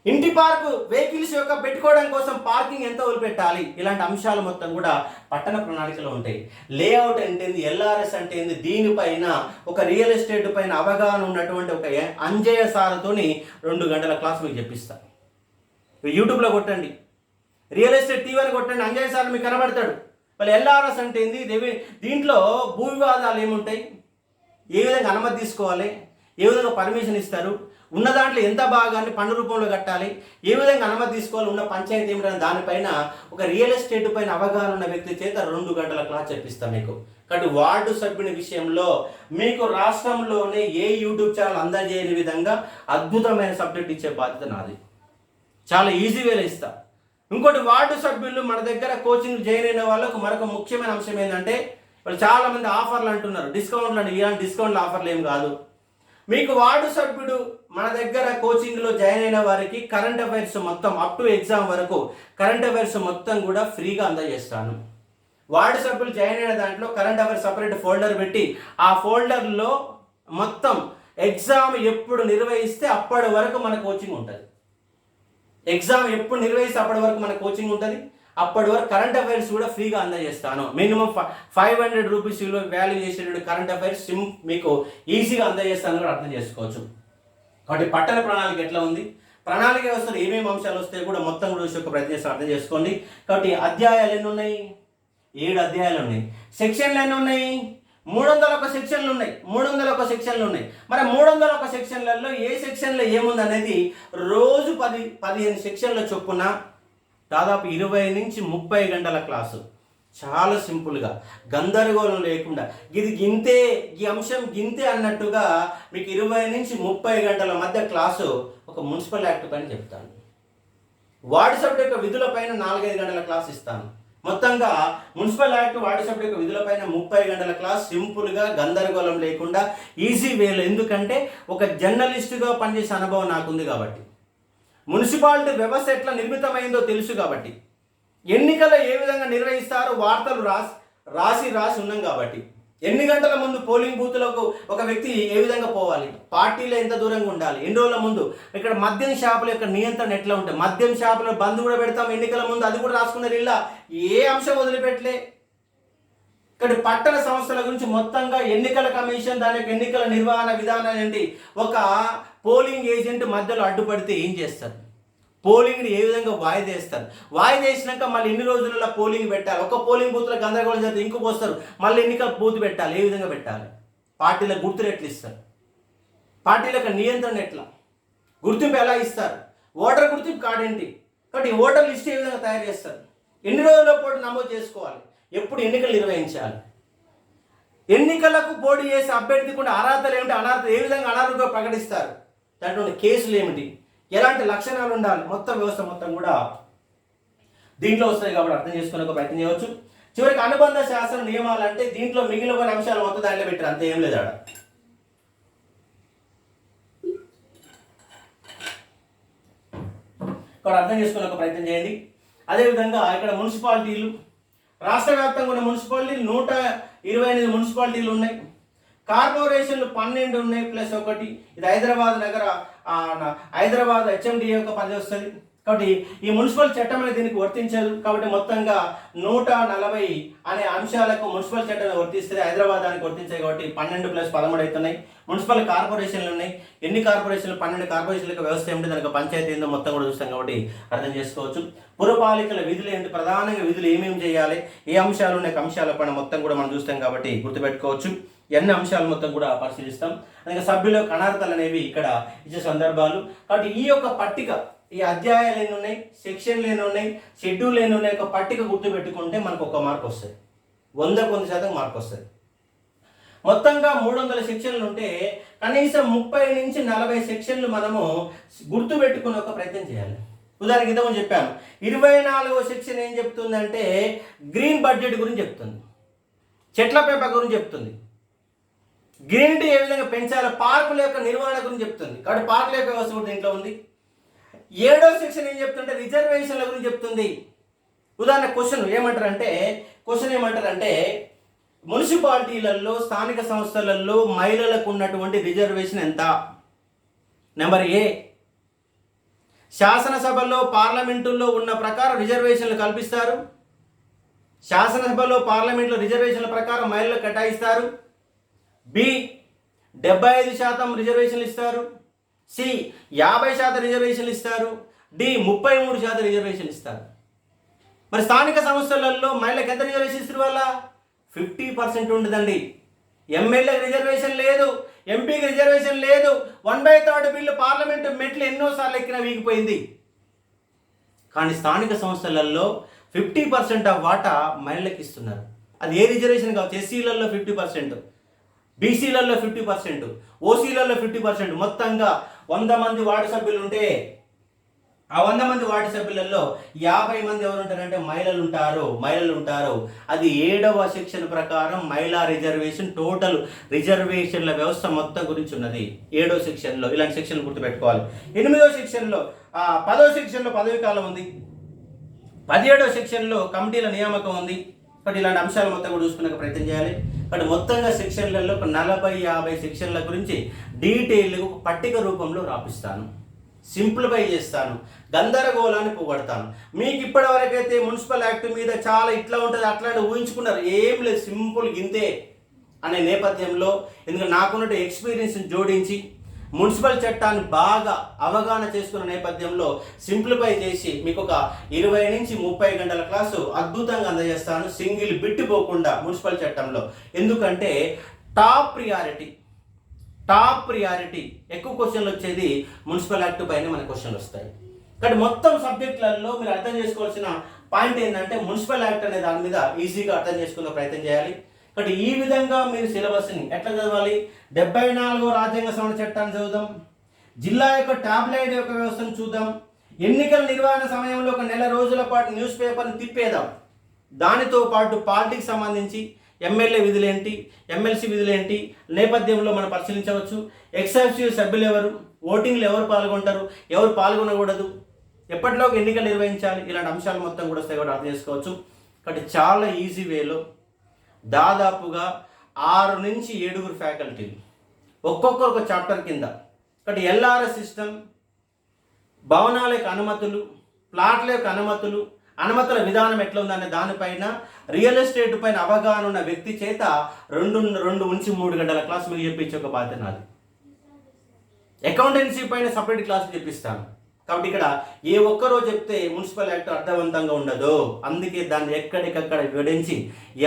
ఇంటి పార్కు వెహికల్స్ యొక్క పెట్టుకోవడం కోసం పార్కింగ్ ఎంత వదిలిపెట్టాలి, ఇలాంటి అంశాలు మొత్తం కూడా పట్టణ ప్రణాళికలో ఉంటాయి. లేఅవుట్ అంటే ఏంది, ఎల్ఆర్ఎస్ అంటే ఏంది, దీనిపైన ఒక రియల్ ఎస్టేట్ పైన అవగాహన ఉన్నటువంటి ఒక అంజయ్య సార్తోని 2 గంటల క్లాస్ మీకు చెప్పిస్తాను. యూట్యూబ్లో కొట్టండి, రియల్ ఎస్టేట్ టీవీని కొట్టండి, అంజయ్య సార్ మీకు కనబడతాడు. వాళ్ళు ఎల్ఆర్ఎస్ అంటే ఏంది, దీంట్లో భూ వివాదాలు ఏముంటాయి, ఏ విధంగా అనుమతి తీసుకోవాలి, ఏ విధంగా పర్మిషన్ ఇస్తారు, ఉన్న దాంట్లో ఎంత భాగాన్ని పన్ను రూపంలో కట్టాలి, ఏ విధంగా అనుమతి తీసుకోవాలి, ఉన్న పంచాయతీ ఏమిటనే దానిపైన ఒక రియల్ ఎస్టేట్ పైన అవగాహన ఉన్న వ్యక్తి చేత 2 గంటల క్లాస్ చెప్పిస్తాను మీకు. కాబట్టి వార్డు సభ్యుని విషయంలో మీకు రాష్ట్రంలోనే ఏ యూట్యూబ్ ఛానల్ అందజేయని విధంగా అద్భుతమైన సబ్జెక్ట్ ఇచ్చే బాధ్యత నాది. చాలా ఈజీ వేలో ఇస్తా. ఇంకోటి, వార్డు సభ్యులు మన దగ్గర కోచింగ్ జాయిన్ అయిన వాళ్ళకు మరొక ముఖ్యమైన అంశం ఏంటంటే, వాళ్ళు చాలామంది ఆఫర్లు అంటున్నారు, డిస్కౌంట్లు అంటే ఇలాంటి డిస్కౌంట్లు ఆఫర్లు ఏం కాదు. మీకు వార్డు సభ్యుడు మన దగ్గర కోచింగ్లో జాయిన్ అయిన వారికి కరెంట్ అఫైర్స్ మొత్తం అప్ టు ఎగ్జామ్ వరకు కరెంట్ అఫైర్స్ మొత్తం కూడా ఫ్రీగా అందజేస్తాను. వార్డు సభ్యులు జాయిన్ అయిన దాంట్లో కరెంట్ అఫైర్స్ సపరేట్ ఫోల్డర్ పెట్టి ఆ ఫోల్డర్లో మొత్తం ఎగ్జామ్ ఎప్పుడు నిర్వహిస్తే అప్పటి వరకు మన కోచింగ్ ఉంటుంది. అప్పటి వరకు కరెంట్ అఫైర్స్ కూడా ఫ్రీగా అందజేస్తాను. మినిమం 500 రూపీస్ వాల్యూ చేసేటువంటి కరెంట్ అఫైర్స్ మీకు ఈజీగా అందజేస్తాను కూడా అర్థం చేసుకోవచ్చు. కాబట్టి పట్టణ ప్రణాళిక ఎట్లా ఉంది, ప్రణాళిక వ్యవస్థలో ఏమేమి అంశాలు వస్తాయి కూడా మొత్తం కూడా చూసి ఒక ప్రయత్నం అర్థం చేసుకోండి. కాబట్టి అధ్యాయాలు ఎన్ని ఉన్నాయి, 7 అధ్యాయాలు ఉన్నాయి. సెక్షన్లు ఎన్ని ఉన్నాయి, 301 సెక్షన్లు ఉన్నాయి. 301 సెక్షన్లు ఉన్నాయి. మరి 301 సెక్షన్లలో ఏ సెక్షన్లో ఏముంది అనేది రోజు 10-15 సెక్షన్ల చొప్పున దాదాపు 20 నుంచి 30 గంటల క్లాసు. చాలా సింపుల్గా, గందరగోళం లేకుండా, ఇది గింతే, ఈ అంశం గింతే అన్నట్టుగా మీకు 20 నుంచి 30 గంటల మధ్య క్లాసు ఒక మున్సిపల్ యాక్ట్ పైన చెప్తాను. వార్డు సభ్యుల యొక్క విధులపైన 4-5 గంటల క్లాస్ ఇస్తాను. మొత్తంగా మున్సిపల్ యాక్ట్, వార్డు సభ్యుల యొక్క విధులపైన 30 గంటల క్లాస్ సింపుల్గా, గందరగోళం లేకుండా, ఈజీ వేలో. ఎందుకంటే ఒక జర్నలిస్టుగా పనిచేసే అనుభవం నాకుంది కాబట్టి, మున్సిపాలిటీ వ్యవస్థ ఎట్లా నిర్మితమైందో తెలుసు కాబట్టి, ఎన్నికలు ఏ విధంగా నిర్వహిస్తారో వార్తలు రాసి ఉన్నాం కాబట్టి, ఎన్ని గంటల ముందు పోలింగ్ బూత్లకు ఒక వ్యక్తి ఏ విధంగా పోవాలి, పార్టీలో ఎంత దూరంగా ఉండాలి, ఎన్ని రోజుల ముందు, ఇక్కడ మద్యం షాపుల యొక్క నియంత్రణ ఎట్లా ఉంటాయి, మద్యం షాపుల బంద్ కూడా పెడతాం ఎన్నికల ముందు, అది కూడా రాసుకున్నారు. ఇలా ఏ అంశం వదిలిపెట్టలే. ఇక్కడ పట్టణ సంస్థల గురించి మొత్తంగా ఎన్నికల కమిషన్, దాని యొక్క ఎన్నికల నిర్వహణ విధానాలు ఏంటి, ఒక పోలింగ్ ఏజెంట్ మధ్యలో అడ్డుపడితే ఏం చేస్తారు, పోలింగ్ని ఏ విధంగా వాయిదా వేస్తారు, వాయిదా వేసినాక మళ్ళీ ఎన్ని రోజులలో పోలింగ్ పెట్టాలి, ఒక పోలింగ్ బూత్లో గందరగోళం జరిగితే ఇంకు పోస్తారు, మళ్ళీ ఎన్నికల బూత్ పెట్టాలి, ఏ విధంగా పెట్టాలి, పార్టీల గుర్తులు ఎట్లా ఇస్తారు, పార్టీలకు నియంత్రణ ఎట్లా, గుర్తింపు ఎలా ఇస్తారు, ఓటర్ గుర్తింపు కార్డు ఏంటి, కాబట్టి ఓటర్ లిస్ట్ ఏ విధంగా తయారు చేస్తారు, ఎన్ని రోజుల పాటు నమోదు చేసుకోవాలి, ఎప్పుడు ఎన్నికలు నిర్వహించాలి, ఎన్నికలకు పోటీ చేసే అభ్యర్థి కూడా అర్హతలు ఏమిటి, అనర్హతలు ఏ విధంగా అనర్హులుగా ప్రకటిస్తారు, దాంట్లో కేసులు ఏమిటి, ఎలాంటి లక్షణాలు ఉండాలి, మొత్తం వ్యవస్థ మొత్తం కూడా దీంట్లో వస్తాయి. కాబట్టి అర్థం చేసుకునే ఒక ప్రయత్నం చేయవచ్చు. చివరికి అనుబంధ శాసన నియమాలు అంటే దీంట్లో మిగిలిన అంశాలు మొత్తం దాంట్లో పెట్టారు, అంతే ఏం లేదు ఆడ. ఇక్కడ అర్థం చేసుకునే ఒక ప్రయత్నం చేయండి. అదేవిధంగా ఇక్కడ మున్సిపాలిటీలు, రాష్ట్ర వ్యాప్తంగా ఉన్న మున్సిపాలిటీలు 128 మున్సిపాలిటీలు ఉన్నాయి. కార్పొరేషన్లు 12 ఉన్నాయి ప్లస్ 1. ఇది హైదరాబాద్ హెచ్ఎండిఏ యొక్క పరిధి వస్తుంది. కాబట్టి ఈ మున్సిపల్ చట్టం అనేది దీనికి వర్తించదు. కాబట్టి మొత్తంగా 140 అనే అంశాలకు మున్సిపల్ చట్టం వర్తిస్తే హైదరాబాద్ దానికి వర్తించాయి. కాబట్టి 12 + 13 అవుతున్నాయి. మున్సిపల్ కార్పొరేషన్లు ఉన్నాయి. ఎన్ని కార్పొరేషన్లు? 12 కార్పొరేషన్ల యొక్క వ్యవస్థ ఏమిటి, దానికి పంచాయతీ ఏందో మొత్తం కూడా చూస్తాం. కాబట్టి అర్థం చేసుకోవచ్చు. పురపాలికల విధులు ఏంటి, ప్రధానంగా విధులు ఏమేమి చేయాలి, ఏ అంశాలు ఉన్నాయి, అంశాల పైన మొత్తం కూడా మనం చూస్తాం. కాబట్టి గుర్తుపెట్టుకోవచ్చు. ఎన్ని అంశాలు మొత్తం కూడా పరిశీలిస్తాం. అందుకే సభ్యుల అనర్హతలు అనేవి ఇక్కడ ఇచ్చే సందర్భాలు. కాబట్టి ఈ యొక్క పట్టిక, ఈ అధ్యాయాలు ఎన్ని ఉన్నాయి, సెక్షన్లు ఎన్ని ఉన్నాయి, షెడ్యూల్ ఎన్ని ఉన్నాయి, ఒక పట్టిక గుర్తు పెట్టుకుంటే మనకు 1 మార్క్ వస్తుంది. 100% మార్క్ వస్తుంది. మొత్తంగా 300 సెక్షన్లు ఉంటే కనీసం 30 నుంచి 40 సెక్షన్లు మనము గుర్తు పెట్టుకునే ఒక ప్రయత్నం చేయాలి. ఉదాహరణకి ఇంతకుముందు చెప్పాను, 24వ సెక్షన్ ఏం చెప్తుందంటే గ్రీన్ బడ్జెట్ గురించి చెప్తుంది, చెట్ల పెంపకం గురించి చెప్తుంది, గ్రీనిటీ ఏ విధంగా పెంచాలో, పార్కుల యొక్క నిర్వహణ గురించి చెప్తుంది. కాబట్టి పార్కుల యొక్క వ్యవస్థ కూడా దీంట్లో ఉంది. 7వ సెక్షన్ ఏం చెప్తుంటే రిజర్వేషన్ల గురించి చెప్తుంది. ఉదాహరణ క్వశ్చన్ ఏమంటారంటే మున్సిపాలిటీలలో, స్థానిక సంస్థలలో మహిళలకు ఉన్నటువంటి రిజర్వేషన్ ఎంత? నెంబర్ ఏ, శాసనసభలో పార్లమెంటుల్లో ఉన్న ప్రకారం రిజర్వేషన్లు కల్పిస్తారు. శాసనసభలో పార్లమెంట్లో రిజర్వేషన్ల ప్రకారం మహిళలకు కేటాయిస్తారు. బి 75% రిజర్వేషన్లు ఇస్తారు. సి 50% రిజర్వేషన్లు ఇస్తారు. డి 33% రిజర్వేషన్లు ఇస్తారు. మరి స్థానిక సంస్థలలో మహిళలకు ఎంత రిజర్వేషన్ ఇస్తారు? వల్ల 50% ఉండదండి. ఎమ్మెల్యేకి రిజర్వేషన్ లేదు, ఎంపీకి రిజర్వేషన్ లేదు. 1/3 బిల్లు పార్లమెంటు మెట్లు ఎన్నోసార్లు ఎక్కినా వీగిపోయింది. కానీ స్థానిక సంస్థలలో 50% ఆఫ్ వాటా మహిళలకు ఇస్తున్నారు. అది ఏ రిజర్వేషన్ కావచ్చు. ఎస్సీలలో 50%, బీసీలలో 50%, ఓసీలలో 50%. మొత్తంగా 100 మంది వార్డు సభ్యులు ఉంటే ఆ 100 మంది వార్డు సభ్యులలో 50 మంది ఎవరు ఉంటారంటే మహిళలు ఉంటారు. అది 7వ సెక్షన్ ప్రకారం మహిళా రిజర్వేషన్, టోటల్ రిజర్వేషన్ల వ్యవస్థ మొత్తం గురించి ఉన్నది 7వ సెక్షన్లో. ఇలాంటి సెక్షన్లు గుర్తుపెట్టుకోవాలి. 8వ సెక్షన్లో 10వ సెక్షన్లో పదవి కాలం ఉంది. 17వ సెక్షన్లో కమిటీల నియామకం ఉంది. కాబట్టి ఇలాంటి అంశాలు మొత్తం కూడా చూసుకునే ప్రయత్నం చేయాలి. కాబట్టి మొత్తంగా సెక్షన్లలో 40-50 సెక్షన్ల గురించి డీటెయిల్గా ఒక పట్టిక రూపంలో రాపిస్తాను, సింప్లిఫై చేస్తాను, గందరగోళాన్ని పోగొడతాను. మీకు ఇప్పటివరకైతే మున్సిపల్ యాక్ట్ మీద చాలా ఇట్లా ఉంటుంది అట్లాంటి ఊహించుకున్నారు, ఏం లేదు, సింపుల్ గింతే అనే నేపథ్యంలో, ఎందుకంటే నాకున్నట్టు ఎక్స్పీరియన్స్ని జోడించి మున్సిపల్ చట్టాన్ని బాగా అవగాహన చేసుకున్న నేపథ్యంలో సింప్లిఫై చేసి మీకు ఒక 20 నుంచి 30 గంటల క్లాసు అద్భుతంగా అందజేస్తాను, సింగిల్ బిట్ పోకుండా మున్సిపల్ చట్టంలో. ఎందుకంటే టాప్ ప్రియారిటీ ఎక్కువ క్వశ్చన్లు వచ్చేది మున్సిపల్ యాక్ట్ పైన మన క్వశ్చన్లు వస్తాయి. కాబట్టి మొత్తం సబ్జెక్టులలో మీరు అర్థం చేసుకోవాల్సిన పాయింట్ ఏంటంటే మున్సిపల్ యాక్ట్ అనే దాని మీద ఈజీగా అర్థం చేసుకునే ప్రయత్నం చేయాలి. కాబట్టి ఈ విధంగా మీరు సిలబస్ని ఎట్లా చదవాలి? 74వ రాజ్యాంగ సవరణ చట్టాన్ని చదువుదాం, జిల్లా యొక్క టాబ్లెట్ యొక్క వ్యవస్థను చూద్దాం, ఎన్నికల నిర్వహణ సమయంలో 1 నెల రోజుల పాటు న్యూస్ పేపర్ని తిప్పేద్దాం. దానితో పాటు పార్టీకి సంబంధించి ఎమ్మెల్యే విధులేంటి, ఎమ్మెల్సీ విధులేంటి నేపథ్యంలో మనం పరిశీలించవచ్చు. ఎక్సెప్టివ్ సభ్యులు ఎవరు, ఓటింగ్లో ఎవరు పాల్గొంటారు, ఎవరు పాల్గొనకూడదు, ఎప్పటిలోకి ఎన్నికలు నిర్వహించాలి, ఇలాంటి అంశాలు మొత్తం కూడా వస్తాయి కూడా అర్థం చేసుకోవచ్చు. కాబట్టి చాలా ఈజీ వేలో దాదాపుగా 6 నుంచి 7 ఫ్యాకల్టీలు ఒక్కొక్కరు ఒక చాప్టర్ కింద. కాబట్టి ఎల్ఆర్ఎస్ సిస్టమ్, భవనాల యొక్క అనుమతులు, ప్లాట్ల యొక్క అనుమతుల విధానం ఎట్లా ఉందనే దానిపైన, రియల్ ఎస్టేట్ పైన అవగాహన ఉన్న వ్యక్తి చేత 2 నుంచి 3 గంటల క్లాస్ మీకు చెప్పించే ఒక బాధ్యత నాది. అకౌంటెన్సీ పైన సపరేట్ క్లాస్ చెప్పిస్తాను. కాబట్టి ఇక్కడ ఏ ఒక్కరో చెప్తే మున్సిపల్ యాక్ట్ అర్థవంతంగా ఉండదు. అందుకే దాన్ని ఎక్కడికక్కడ వివరించి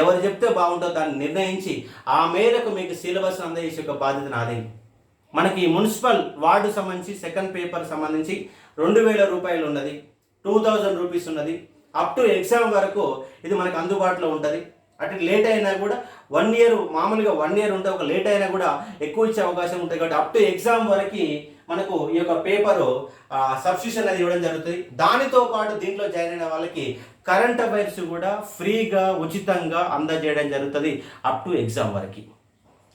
ఎవరు చెప్తే బాగుంటుందో దాన్ని నిర్ణయించి ఆ మేరకు మీకు సిలబస్ అందజేసే ఒక బాధ్యత నాది. మనకి మున్సిపల్ వార్డు సంబంధించి సెకండ్ పేపర్ సంబంధించి 2000 రూపాయలు ఉన్నది, 2000 రూపీస్ ఉన్నది. అప్ టు ఎగ్జామ్ వరకు ఇది మనకు అందుబాటులో ఉంటుంది. అటు లేట్ అయినా కూడా 1 ఇయర్, మామూలుగా 1 ఇయర్ ఉంటే ఒక లేట్ అయినా కూడా ఎక్కువ ఇచ్చే అవకాశం ఉంటుంది. కాబట్టి అప్ టు ఎగ్జామ్ వరకు మనకు ఈ యొక్క పేపరు సబ్స్క్రిప్షన్ అనేది ఇవ్వడం జరుగుతుంది. దానితో పాటు దీంట్లో జాయిన్ అయిన వాళ్ళకి కరెంట్ అఫైర్స్ కూడా ఫ్రీగా ఉచితంగా అందజేయడం జరుగుతుంది అప్ టు ఎగ్జామ్ వరకు.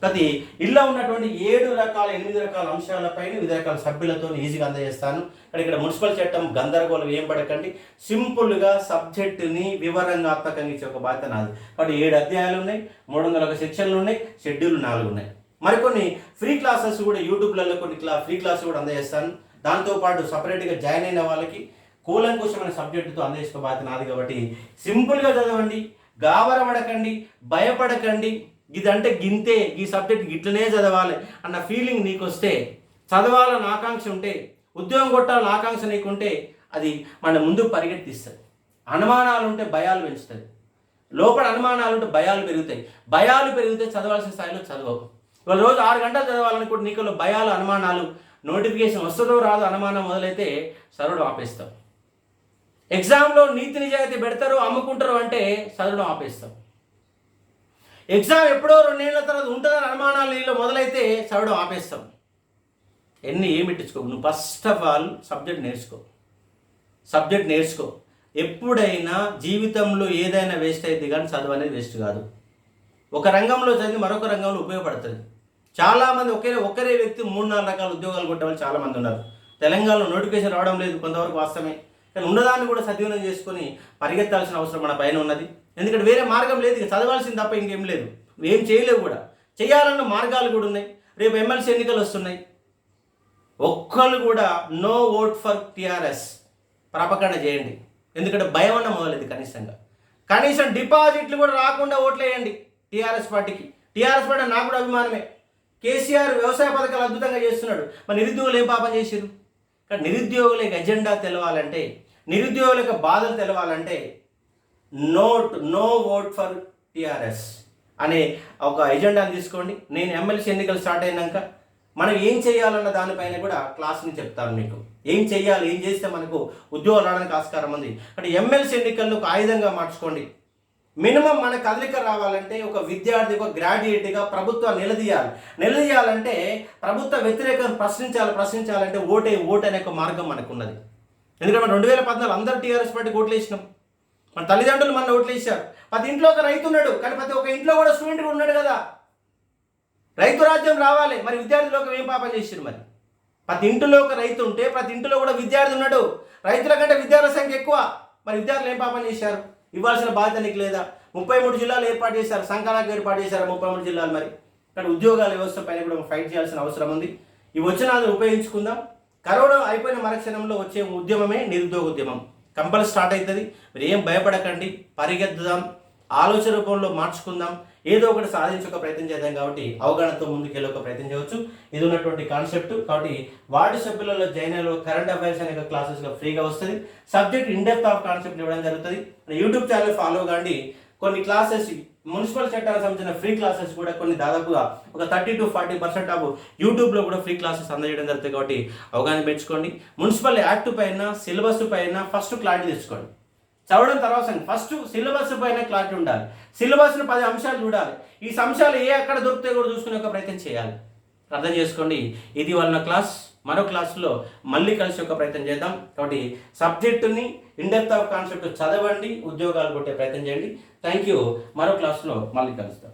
అది ఇలా ఉన్నటువంటి 7 రకాల 8 రకాల అంశాలపైన వివిధ రకాల సభ్యులతో ఈజీగా అందజేస్తాను. ఇక్కడ మున్సిపల్ చట్టం గందరగోళం ఏం పడకండి, సింపుల్గా సబ్జెక్టుని వివరంగాత్మకంగా ఇచ్చే ఒక బాధ్యత నాది. కాబట్టి 7 అధ్యాయాలు ఉన్నాయి, 301 సెక్షన్లు ఉన్నాయి, షెడ్యూల్ 4 ఉన్నాయి. మరికొన్ని ఫ్రీ క్లాసెస్ కూడా యూట్యూబ్లలో కొన్ని ఫ్రీ క్లాసెస్ కూడా అందజేస్తాను. దాంతోపాటు సపరేట్గా జాయిన్ అయిన వాళ్ళకి కూలంకుషమైన సబ్జెక్టుతో అందజేసే బాధ్యత నాది. కాబట్టి సింపుల్గా చదవండి, గాబరపడకండి, భయపడకండి. ఇదంటే గింతే, ఈ సబ్జెక్ట్ గిట్లనే చదవాలి అన్న ఫీలింగ్ నీకు వస్తే, చదవాలని ఆకాంక్ష ఉంటే, ఉద్యోగం కొట్టాలని ఆకాంక్ష నీకుంటే అది మన ముందుకు పరిగెత్తిస్తుంది. అనుమానాలు ఉంటే భయాలు పెంచుతుంది, లోపల అనుమానాలు ఉంటే భయాలు పెరుగుతాయి. భయాలు పెరిగితే చదవాల్సిన స్థాయిలో చదవవు. ఇవాళ రోజు 6 గంటలు చదవాలనుకుంటే నీకు భయాలు, అనుమానాలు, నోటిఫికేషన్ వస్తుందో రాదు అనుమానం మొదలైతే చదవడం ఆపేస్తాం. ఎగ్జామ్లో నీతి నిజాయితీ పెడతారు, అమ్ముకుంటారు అంటే చదవడం ఆపేస్తాం. ఎగ్జామ్ ఎప్పుడో 2 నెలల తర్వాత ఉంటుందని అనుమానాలు నీళ్ళు మొదలైతే చదవడం ఆపేస్తాం. ఏమి ఇట్టించుకో, నువ్వు ఫస్ట్ ఆఫ్ ఆల్ సబ్జెక్ట్ నేర్చుకో. ఎప్పుడైనా జీవితంలో ఏదైనా వేస్ట్ అయింది కానీ చదువు అనేది వేస్ట్ కాదు. ఒక రంగంలో చదివి మరొక రంగంలో ఉపయోగపడుతుంది. చాలామంది ఒకరే వ్యక్తి 3-4 రకాల ఉద్యోగాలు కొట్టే వాళ్ళు చాలామంది ఉన్నారు. తెలంగాణలో నోటిఫికేషన్ రావడం లేదు, కొంతవరకు వాస్తవమే. కానీ ఉన్నదాన్ని కూడా సద్వినియోగం చేసుకొని పరిగెత్తాల్సిన అవసరం మన పైన ఉన్నది. ఎందుకంటే వేరే మార్గం లేదు, ఇక చదవాల్సింది తప్ప ఇంకేం లేదు. ఏం చేయలేవు కూడా, చేయాలన్న మార్గాలు కూడా ఉన్నాయి. రేపు ఎమ్మెల్సీ ఎన్నికలు వస్తున్నాయి. ఒక్కళ్ళు కూడా నో ఓట్ ఫర్ టీఆర్ఎస్ ప్రాపకాండ చేయండి. ఎందుకంటే భయం అన్న మొదలైంది. కనీసం డిపాజిట్లు కూడా రాకుండా ఓట్లు వేయండి టీఆర్ఎస్ పార్టీకి. టీఆర్ఎస్ పార్టీ నాకు కూడా అభిమానమే. కేసీఆర్ వ్యవసాయ పథకాలు అద్భుతంగా చేస్తున్నాడు. మరి నిరుద్యోగులు ఏం పాపం చేశారు? కానీ నిరుద్యోగుల ఎజెండా తెలవాలంటే, నిరుద్యోగుల బాధలు తెలవాలంటే నో ఓట్ ఫర్ టీఆర్ఎస్ అనే ఒక ఎజెండాని తీసుకోండి. నేను ఎమ్మెల్సీ ఎన్నికలు స్టార్ట్ అయినాక మనం ఏం చేయాలన్న దానిపైన కూడా క్లాస్ని చెప్తాను మీకు. ఏం చేయాలి, ఏం చేస్తే మనకు ఉద్యోగాలు రావడానికి ఆస్కారం ఉంది. అంటే ఎమ్మెల్సీ ఎన్నికలను ఒక ఆయుధంగా మార్చుకోండి. మినిమం మన కదలిక రావాలంటే ఒక విద్యార్థి, ఒక గ్రాడ్యుయేట్గా ప్రభుత్వం నిలదీయాలంటే ప్రభుత్వ వ్యతిరేకం ప్రశ్నించాలంటే ఓటు అనే ఒక మార్గం మనకు ఉన్నది. ఎందుకంటే మనం 2014 అందరూ టీఆర్ఎస్ పార్టీకి ఓట్లు వేసినాం. మన తల్లిదండ్రులు మన ఓట్లు వేసారు. ప్రతి ఇంట్లో ఒక రైతు ఉన్నాడు, కానీ ప్రతి ఒక్క ఇంట్లో కూడా స్టూడెంట్ కూడా ఉన్నాడు కదా. రైతు రాజ్యం రావాలి. మరి విద్యార్థులకు ఏం పాపం చేసారు? మరి ప్రతి ఇంటిలో ఒక రైతు ఉంటే ప్రతి ఇంటిలో కూడా విద్యార్థి ఉన్నాడు. రైతుల కంటే విద్యార్థుల సంఖ్య ఎక్కువ. మరి విద్యార్థులు ఏం పాపం చేశారు? ఇవ్వాల్సిన బాధ్యత నీకు లేదా? 33 జిల్లాలు ఏర్పాటు చేశారు, సంఘాలకు ఏర్పాటు చేశారు 33 జిల్లాలు. మరి ఇక్కడ ఉద్యోగాల వ్యవస్థ పైన కూడా ఫైట్ చేయాల్సిన అవసరం ఉంది. ఈ వచ్చినాన్ని ఉపయోగించుకుందాం. కరోనా అయిపోయిన మరుక్షణంలో వచ్చే ఉద్యమమే నిరుద్యోగ ఉద్యమం. కంపల్సరీ స్టార్ట్ అవుతుంది. మీరు ఏం భయపడకండి, పరిగెత్తుదాం, ఆలోచన రూపంలో మార్చుకుందాం, ఏదో ఒకటి సాధించే ఒక ప్రయత్నం చేద్దాం. కాబట్టి అవగాహనతో ముందుకెళ్ళే ఒక ప్రయత్నం చేయవచ్చు. ఇది ఉన్నటువంటి కాన్సెప్ట్. కాబట్టి వార్డు సభ్యులలో జాయిన్ అయిన కరెంట్ అఫైర్స్ అనే క్లాసెస్గా ఫ్రీగా వస్తుంది. సబ్జెక్ట్ ఇన్డెప్త్ ఆఫ్ కాన్సెప్ట్ ఇవ్వడం జరుగుతుంది. యూట్యూబ్ ఛానల్ ఫాలో కాండి. కొన్ని క్లాసెస్ మున్సిపల్ చట్టాలకు సంబంధించిన ఫ్రీ క్లాసెస్ కూడా కొన్ని దాదాపుగా ఒక 30 to 40% ఆఫ్ యూట్యూబ్లో కూడా ఫ్రీ క్లాసెస్ అందజేయడం జరుగుతుంది. కాబట్టి అవగాహన పెంచుకోండి. మున్సిపల్ యాక్ట్ పైన, సిలబస్ పైన ఫస్ట్ క్లారిటీ తెచ్చుకోండి. చదవడం తర్వాత ఫస్ట్ సిలబస్ పైన క్లారిటీ ఉండాలి. సిలబస్ను 10 అంశాలు చూడాలి. ఈ అంశాలు ఎక్కడ దొరుకుతాయో కూడా చూసుకునే ఒక ప్రయత్నం చేయాలి. అర్థం చేసుకోండి. ఇది వాళ్ళ క్లాస్. మరో క్లాస్లో మళ్ళీ కలిసి ఒక ప్రయత్నం చేద్దాం. కాబట్టి సబ్జెక్టుని ఇన్డెప్త్ ఆఫ్ కాన్సెప్ట్ చదవండి, ఉద్యోగాలు కొట్టే ప్రయత్నం చేయండి. Thank you. మరో క్లాస్లో మళ్ళీ కలుస్తాం.